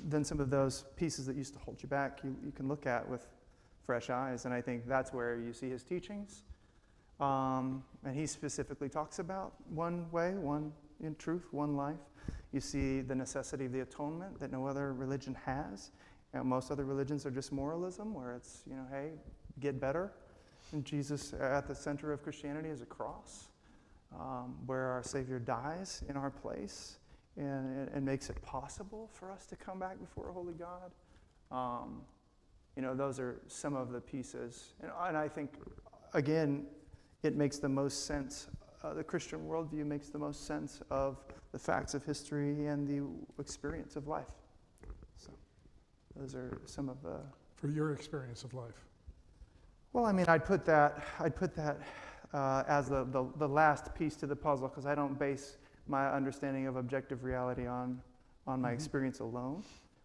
then some of those pieces that used to hold you back, you can look at with fresh eyes. And I think that's where you see his teachings. And he specifically talks about one way, one in truth, one life. You see the necessity of the atonement that no other religion has. Most other religions are just moralism, where it's, hey, get better. And Jesus, at the center of Christianity, is a cross, where our Savior dies in our place and makes it possible for us to come back before a holy God. Those are some of the pieces. And I think again, it makes the most sense. The Christian worldview makes the most sense of the facts of history and the experience of life. So those are some of the... For your experience of life. Well, I mean, I'd put that as the last piece to the puzzle, because I don't base my understanding of objective reality on my experience alone.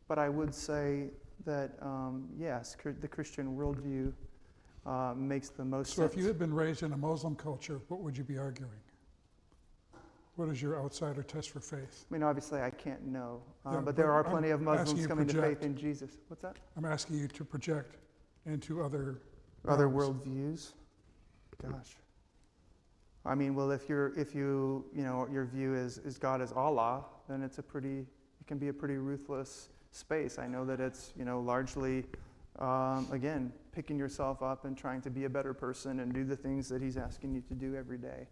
But I would say that, yes, the Christian worldview makes the most sense. So if you had been raised in a Muslim culture, what would you be arguing? What is your outsider test for faith? I mean, obviously, I can't know, Yeah, but there but are plenty of I'm asking Muslims you coming to project. faith in Jesus. What's that? I'm asking you to project into other Worldviews. Gosh. I mean, well, if your view is God is Allah, then it can be a pretty ruthless space. I know that it's largely, again, picking yourself up and trying to be a better person and do the things that He's asking you to do every day.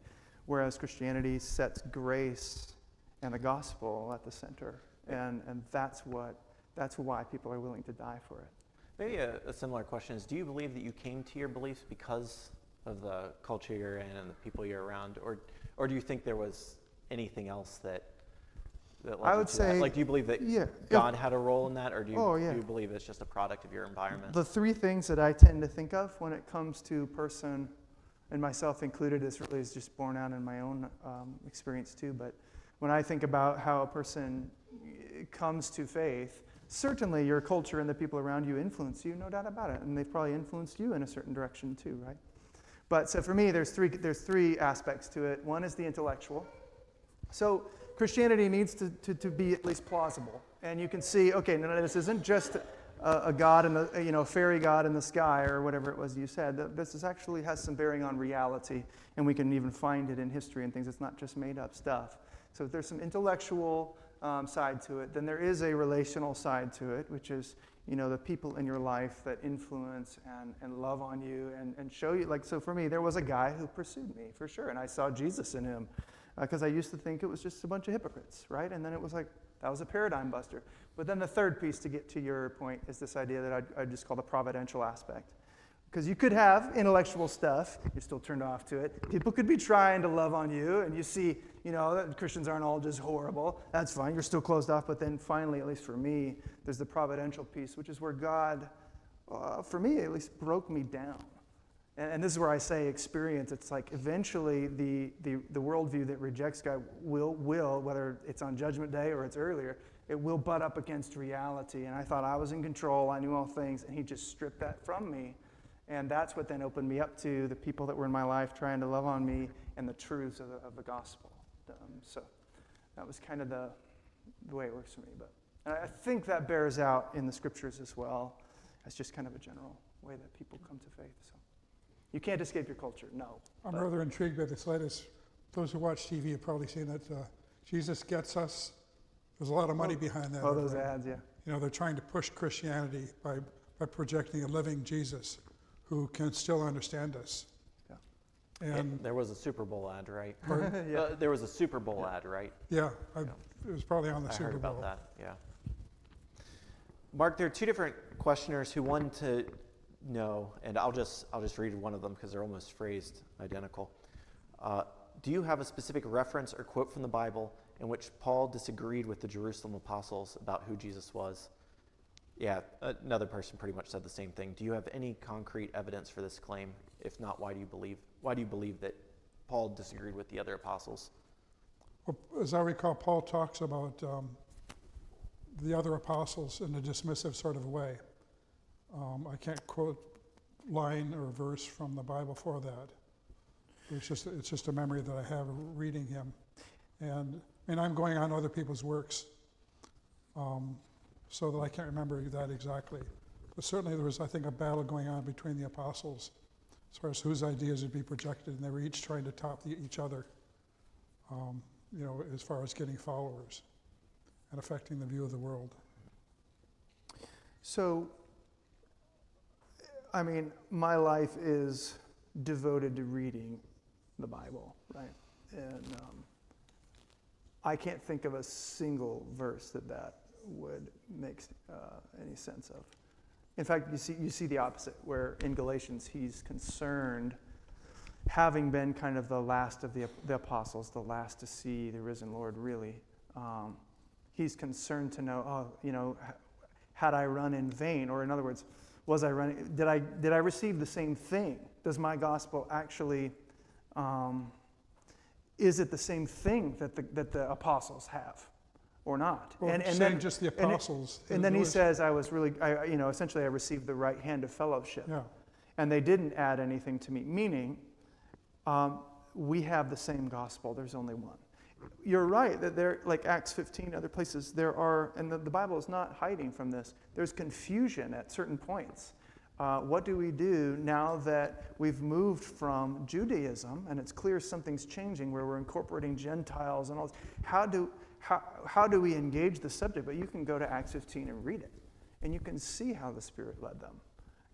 Whereas Christianity sets grace and the gospel at the center, and that's why people are willing to die for it. Maybe a similar question is, do you believe that you came to your beliefs because of the culture you're in and the people you're around, or do you think there was anything else that led I you would to say, that? Like, do you believe that God had a role in that, or do you believe it's just a product of your environment? The three things that I tend to think of when it comes to person, and myself included, this really is just borne out in my own experience too, but when I think about how a person comes to faith, certainly your culture and the people around you influence you, no doubt about it, and they've probably influenced you in a certain direction too, right? But so for me, there's three aspects to it. One is the intellectual. So Christianity needs to be at least plausible, and you can see, okay, no, this isn't just a god in the fairy god in the sky or whatever it was you said. This actually has some bearing on reality, and we can even find it in history and things. It's not just made up stuff. So there's some intellectual side to it. Then there is a relational side to it, which is the people in your life that influence and love on you and show you. Like, so for me, there was a guy who pursued me for sure, and I saw Jesus in him because I used to think it was just a bunch of hypocrites, right? And then it was like, that was a paradigm buster. But then the third piece, to get to your point, is this idea that I just call the providential aspect. Because you could have intellectual stuff, you're still turned off to it. People could be trying to love on you, and you see, that Christians aren't all just horrible. That's fine, you're still closed off. But then finally, at least for me, there's the providential piece, which is where God, for me at least, broke me down. And this is where I say experience. It's like eventually the worldview that rejects God will, whether it's on Judgment Day or it's earlier, it will butt up against reality. And I thought I was in control, I knew all things, and He just stripped that from me. And that's what then opened me up to the people that were in my life trying to love on me and the truths of the gospel. So that was kind of the way it works for me. But I think that bears out in the scriptures as well as just kind of a general way that people come to faith. So you can't escape your culture, no. I'm rather intrigued by this latest. Those who watch TV have probably seen that Jesus Gets Us. There's a lot of money behind that. Oh, those ads, yeah. They're trying to push Christianity by projecting a living Jesus who can still understand us. Yeah. And there was a Super Bowl ad, right? Yeah. There was a Super Bowl ad, right? yeah, it was probably on the I Super heard Bowl. about that, yeah. Mark, there are two different questioners who wanted to know, and I'll just read one of them because they're almost phrased identical. Do you have a specific reference or quote from the Bible in which Paul disagreed with the Jerusalem apostles about who Jesus was? Yeah, another person pretty much said the same thing. Do you have any concrete evidence for this claim? If not, why do you believe that Paul disagreed with the other apostles? Well, as I recall, Paul talks about the other apostles in a dismissive sort of way. I can't quote line or verse from the Bible for that. It's just a memory that I have reading him. And I'm going on other people's works, so that I can't remember that exactly. But certainly there was, I think, a battle going on between the apostles as far as whose ideas would be projected, and they were each trying to top each other, as far as getting followers and affecting the view of the world. So, my life is devoted to reading the Bible, right? And I can't think of a single verse that would make any sense of. In fact, you see the opposite, where in Galatians he's concerned having been kind of the last of the apostles, the last to see the risen Lord, really, he's concerned to know, had I run in vain? Or in other words, was I running? Did I receive the same thing? Does my gospel actually, is it the same thing that the apostles have, or not? Well, and saying then just the apostles. and then he says, I was really, essentially, I received the right hand of fellowship. Yeah. And they didn't add anything to me, meaning we have the same gospel. There's only one. You're right that there, like Acts 15, other places, there are, and the Bible is not hiding from this, there's confusion at certain points. What do we do now that we've moved from Judaism, and it's clear something's changing where we're incorporating Gentiles and all this? How do we engage the subject? But you can go to Acts 15 and read it, and you can see how the Spirit led them.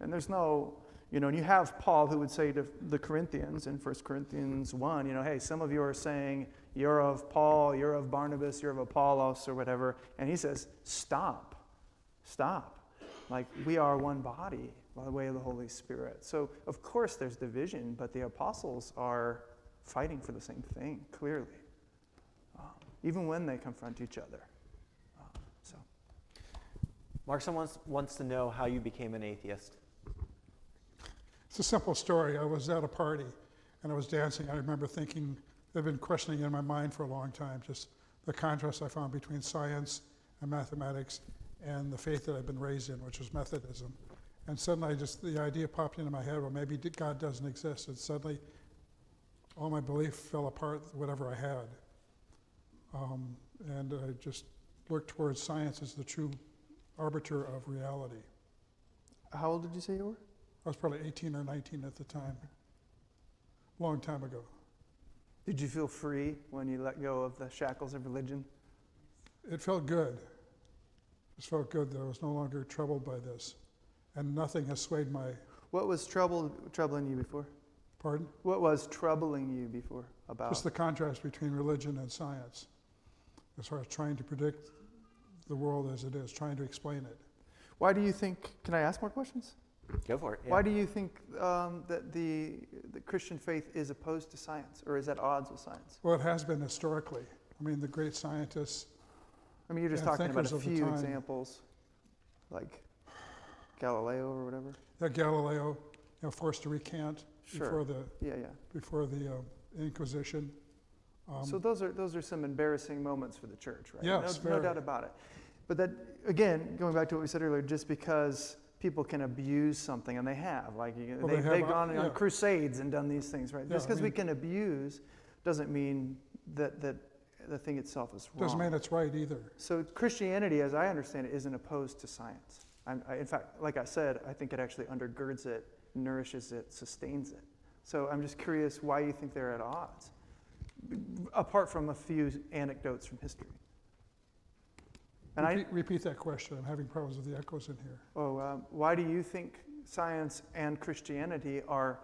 And there's no, and you have Paul who would say to the Corinthians in 1 Corinthians 1, hey, some of you are saying you're of Paul, you're of Barnabas, you're of Apollos or whatever. And he says, stop. Like, we are one body by the way of the Holy Spirit. So, of course, there's division, but the apostles are fighting for the same thing, clearly, even when they confront each other. Mark, someone wants to know how you became an atheist. It's a simple story. I was at a party and I was dancing. I remember thinking, I've been questioning in my mind for a long time, just the contrast I found between science and mathematics and the faith that I've been raised in, which was Methodism. And suddenly the idea popped into my head, well, maybe God doesn't exist. And suddenly all my belief fell apart, whatever I had. And I just looked towards science as the true arbiter of reality. How old did you say you were? I was probably 18 or 19 at the time. Long time ago. Did you feel free when you let go of the shackles of religion? It felt good. It just felt good that I was no longer troubled by this. And nothing has swayed my... What was troubling you before? Pardon? What was troubling you before about? Just the contrast between religion and science. As far as trying to predict the world as it is, trying to explain it. Why do you think, can I ask more questions? Go for it. Yeah. Why do you think that the Christian faith is opposed to science, or is at odds with science? Well, it has been historically. I mean, the great scientists... I mean, you're just and talking about thinkers a of the few time. examples, like Galileo or whatever. That Galileo, forced to recant Sure. before the Inquisition. So those are some embarrassing moments for the church, right? Yes, no very. doubt about it. But that, again, going back to what we said earlier, just because people can abuse something, and they have, like they've gone on crusades and done these things, right? Yeah, Just because we can abuse doesn't mean that the thing itself is wrong. Doesn't mean it's right either. So Christianity, as I understand it, isn't opposed to science. In fact, like I said, I think it actually undergirds it, nourishes it, sustains it. So I'm just curious why you think they're at odds, apart from a few anecdotes from history. And Repeat that question. I'm having problems with the echoes in here. why do you think science and Christianity are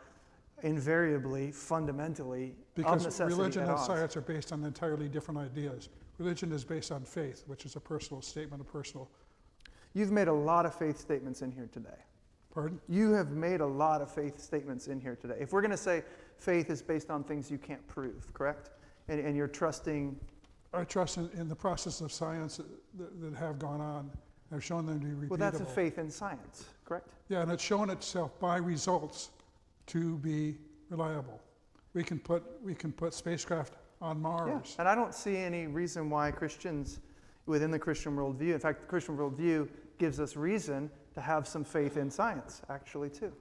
invariably, fundamentally, of Because necessity religion at and odds? science are based on entirely different ideas. Religion is based on faith, which is a personal statement, a personal... You've made a lot of faith statements in here today. Pardon? You have made a lot of faith statements in here today. If we're going to say faith is based on things you can't prove, correct? And you're trusting... I trust in the process of science that have gone on. I've shown them to be repeatable. Well, that's a faith in science, correct? Yeah, and it's shown itself by results to be reliable. We can put spacecraft on Mars. Yeah. And I don't see any reason why Christians, within the Christian worldview, in fact, the Christian worldview gives us reason to have some faith in science, actually, too.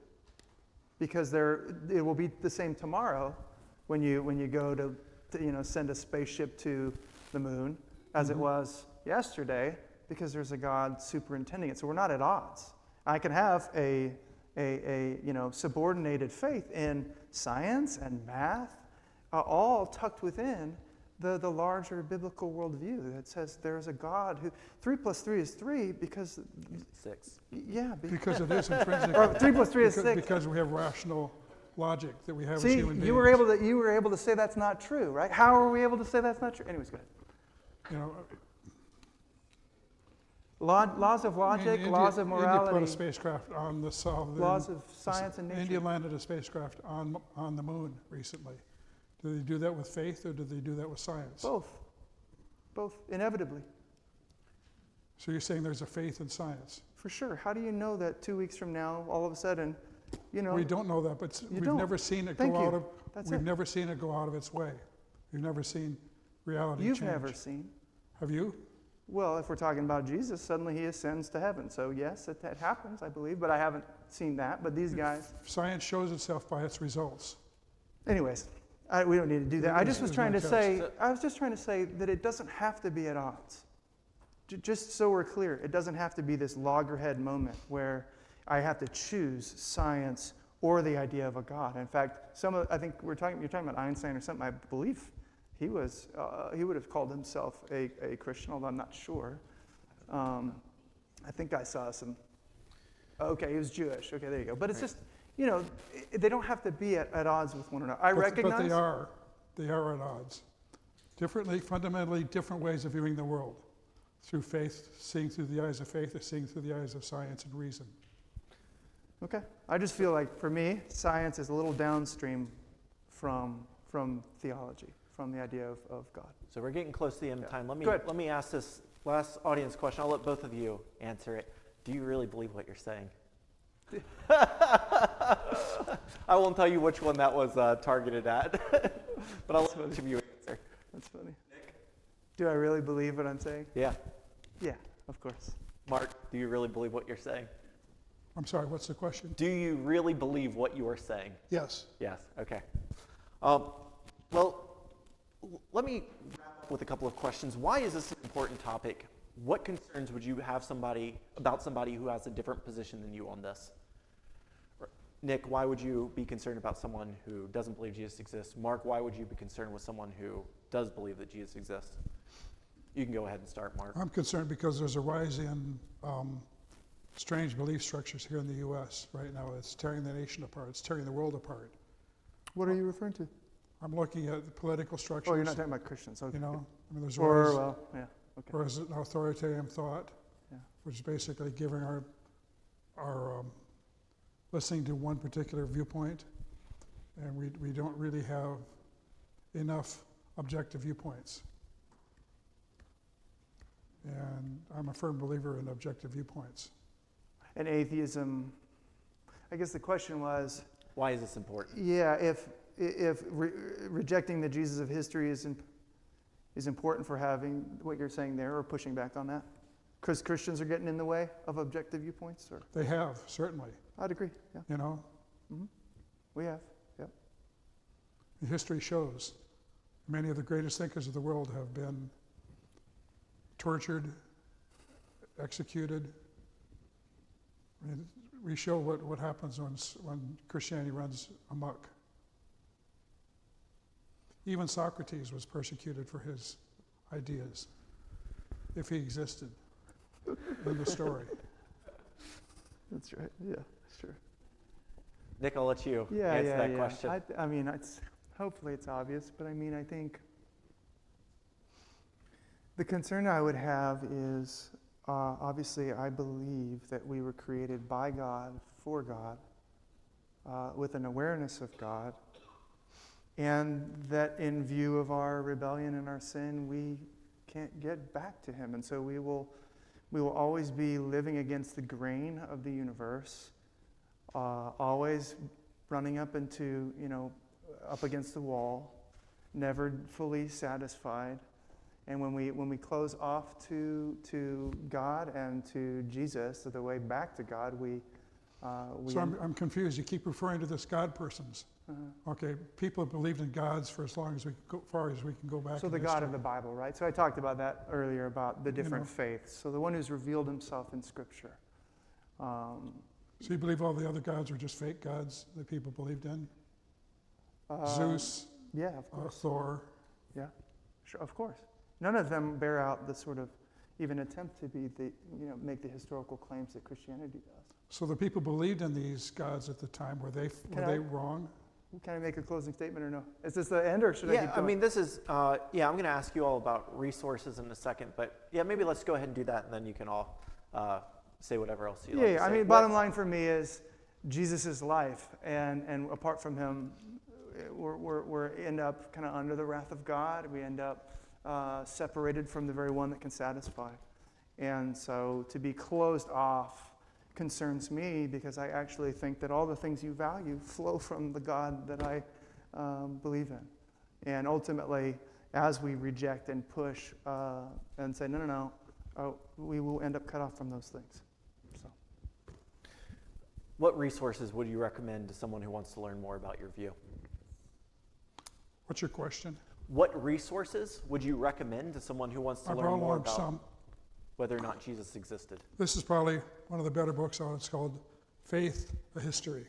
Because it will be the same tomorrow when you go to send a spaceship to the moon, as it was yesterday, because there's a God superintending it. So we're not at odds. I can have a subordinated faith in science and math, all tucked within the larger biblical worldview that says there is a God who 3 + 3 is 3 because 6. yeah, Because it is intrinsic. or 3 + 3 is 6. Because we have rational logic that we have as See, human beings. you were able to say that's not true, right? How are we able to say that's not true? Anyways, go ahead. Laws of logic, laws of India put morality, a spacecraft on the south. laws of science and nature. India landed a spacecraft on the moon recently. Do they do that with faith or do they do that with science? Both, inevitably, So you're saying there's a faith in science? for sure. How do you know that 2 weeks from now, all of a sudden, We don't know that, but You we've don't. never seen it Thank go you. out of. That's We've it. never seen it go out of its way. We've never seen reality You've change. never seen. Have you? Well, if we're talking about Jesus, suddenly he ascends to heaven. So yes, that happens, I believe, but I haven't seen that. But these guys, Science shows itself by its results. anyways, we don't need to do that. I just was It's trying my to test. say, I was just trying to say that it doesn't have to be at odds. Just so we're clear, it doesn't have to be this loggerhead moment where I have to choose science or the idea of a God. In fact, I think you're talking about Einstein or something. I believe he would have called himself a Christian, although I'm not sure. I think I saw some. Okay, he was Jewish. Okay, there you go. But it's just, they don't have to be at odds with one another. I recognize. But they are. They are at odds. Fundamentally different ways of viewing the world. Through faith, seeing through the eyes of faith, or seeing through the eyes of science and reason. Okay. I just feel like, for me, science is a little downstream from theology, from the idea of God. So we're getting close to the end of time. Go ahead. Let me ask this last audience question. I'll let both of you answer it. Do you really believe what you're saying? I won't tell you which one that was targeted at, but I'll let each of you answer. That's funny. Do I really believe what I'm saying? Yeah. Yeah, of course. Mark, do you really believe what you're saying? I'm sorry, what's the question? Do you really believe what you are saying? Yes. Yes, okay. Well, let me wrap up with a couple of questions. Why is this an important topic? What concerns would you have about somebody who has a different position than you on this? Nick, why would you be concerned about someone who doesn't believe Jesus exists? Mark, why would you be concerned with someone who does believe that Jesus exists? You can go ahead and start, Mark. I'm concerned because there's a rise in strange belief structures here in the U.S. right now. It's tearing the nation apart. It's tearing the world apart. What are you referring to? I'm looking at the political structures. Oh, you're not talking about Christians. Okay. There's a Or, rise, well, yeah, okay. whereas an authoritarian thought, Yeah. which is basically giving our listening to one particular viewpoint, and we don't really have enough objective viewpoints. And I'm a firm believer in objective viewpoints. And atheism, I guess the question was, Why is this important? yeah, if rejecting the Jesus of history is important for having what you're saying there, or pushing back on that, because Christians are getting in the way of objective viewpoints, or They have, certainly, I'd agree. Yeah, we have. Yep. history shows many of the greatest thinkers of the world have been tortured, executed. I mean, we show what happens when Christianity runs amok. Even Socrates was persecuted for his ideas, if he existed in the story. That's right. Yeah, sure. Nick, I'll let you Yeah, answer yeah, that yeah. question. I mean, hopefully it's obvious, but I think the concern I would have is, obviously, I believe that we were created by God, for God, with an awareness of God, and that in view of our rebellion and our sin, we can't get back to Him, and so we will always be living against the grain of the universe, always running up against the wall, never fully satisfied. And when we close off to God and to Jesus, to the way back to God, So I'm confused. You keep referring to this God persons. Okay, people have believed in gods for as long as far as we can go back. So in the God history. of the Bible, right? So I talked about that earlier, about the different know. faiths. So the one who's revealed himself in Scripture. So you believe all the other gods are just fake gods that people believed in? Zeus, Yeah, of course. Thor. Yeah, sure, of course. None of them bear out the sort of, even attempt to be make the historical claims that Christianity does. So the people believed in these gods at the time, were they wrong? Can I make a closing statement or no? Is this the end or should I Yeah, keep I going? mean, this is, I'm going to ask you all about resources in a second, but yeah, maybe let's go ahead and do that, and then you can all say whatever else you like to Yeah, I say. mean, bottom line for me is Jesus is life, and apart from him, we end up kind of under the wrath of God. We end up separated from the very one that can satisfy. And so to be closed off concerns me because I actually think that all the things you value flow from the God that I believe in. And ultimately, as we reject and push and say, no, we will end up cut off from those things. So, What resources would you recommend to someone who wants to learn more about your view? What's your question? What resources would you recommend to someone who wants to I learn brought more along about some. whether or not Jesus existed? This is probably one of the better books on it. It's called Faith, a History,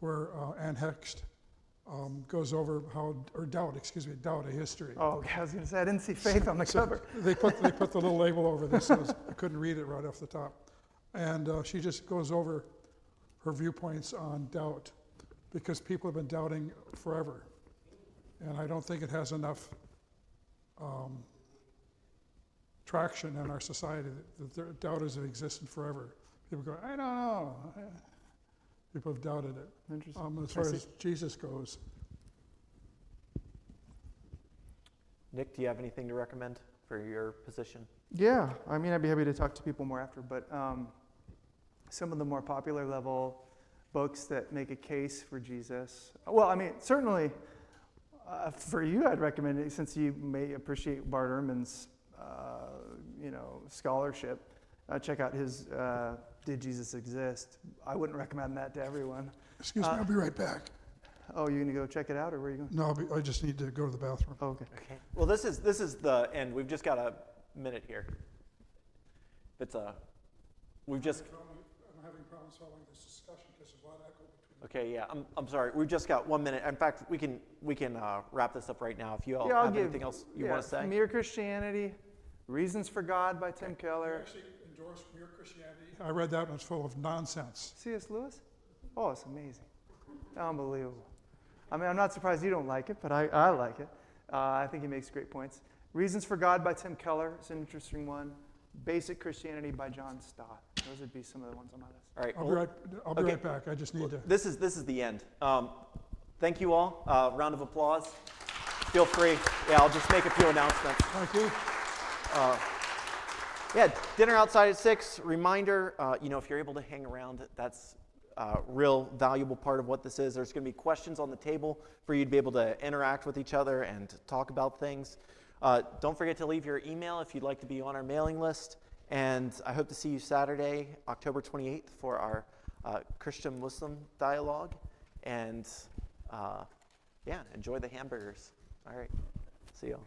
where Ann Hext goes over Doubt, a History. oh, okay, I was going to say, I didn't see faith on the cover. They put the little label over this. I couldn't read it right off the top. And she just goes over her viewpoints on doubt because people have been doubting forever. And I don't think it has enough traction in our society that doubt has existed forever. People go, I don't know. People have doubted it. Interesting. As far I see. as Jesus goes, Nick, do you have anything to recommend for your position? Yeah, I mean, I'd be happy to talk to people more after, but some of the more popular level books that make a case for Jesus. Well, I mean, certainly for you, I'd recommend it since you may appreciate Bart Ehrman's, scholarship. Check out his "Did Jesus Exist?" I wouldn't recommend that to everyone. excuse me, I'll be right back. Oh, you gonna go check it out, or where are you going? No, I just need to go to the bathroom. Oh, okay. Okay. Well, this is the end. We've just got a minute here. We've just. I'm having problems following this discussion because there's a lot of echo between. Okay, yeah, I'm sorry. We've just got 1 minute. In fact, we can wrap this up right now. If you all Yeah, I'll have give. anything else you want to say. Mere Christianity, Reasons for God by Tim I Keller. actually endorsed Mere Christianity. I read that and it's full of nonsense. C.S. Lewis? Oh, it's amazing. Unbelievable. I mean, I'm not surprised you don't like it, but I like it. I think he makes great points. Reasons for God by Tim Keller is an interesting one. Basic Christianity by John Stott. Those would be some of the ones on my list. All right. I'll be okay. right back. I just need to. This is the end. Thank you all. Round of applause. Feel free. Yeah, I'll just make a few announcements. Thank you. Yeah, dinner outside at 6. Reminder, if you're able to hang around, that's a real valuable part of what this is. There's going to be questions on the table for you to be able to interact with each other and talk about things. Don't forget to leave your email if you'd like to be on our mailing list. And I hope to see you Saturday, October 28th, for our Christian-Muslim dialogue. And enjoy the hamburgers. All right, see you all.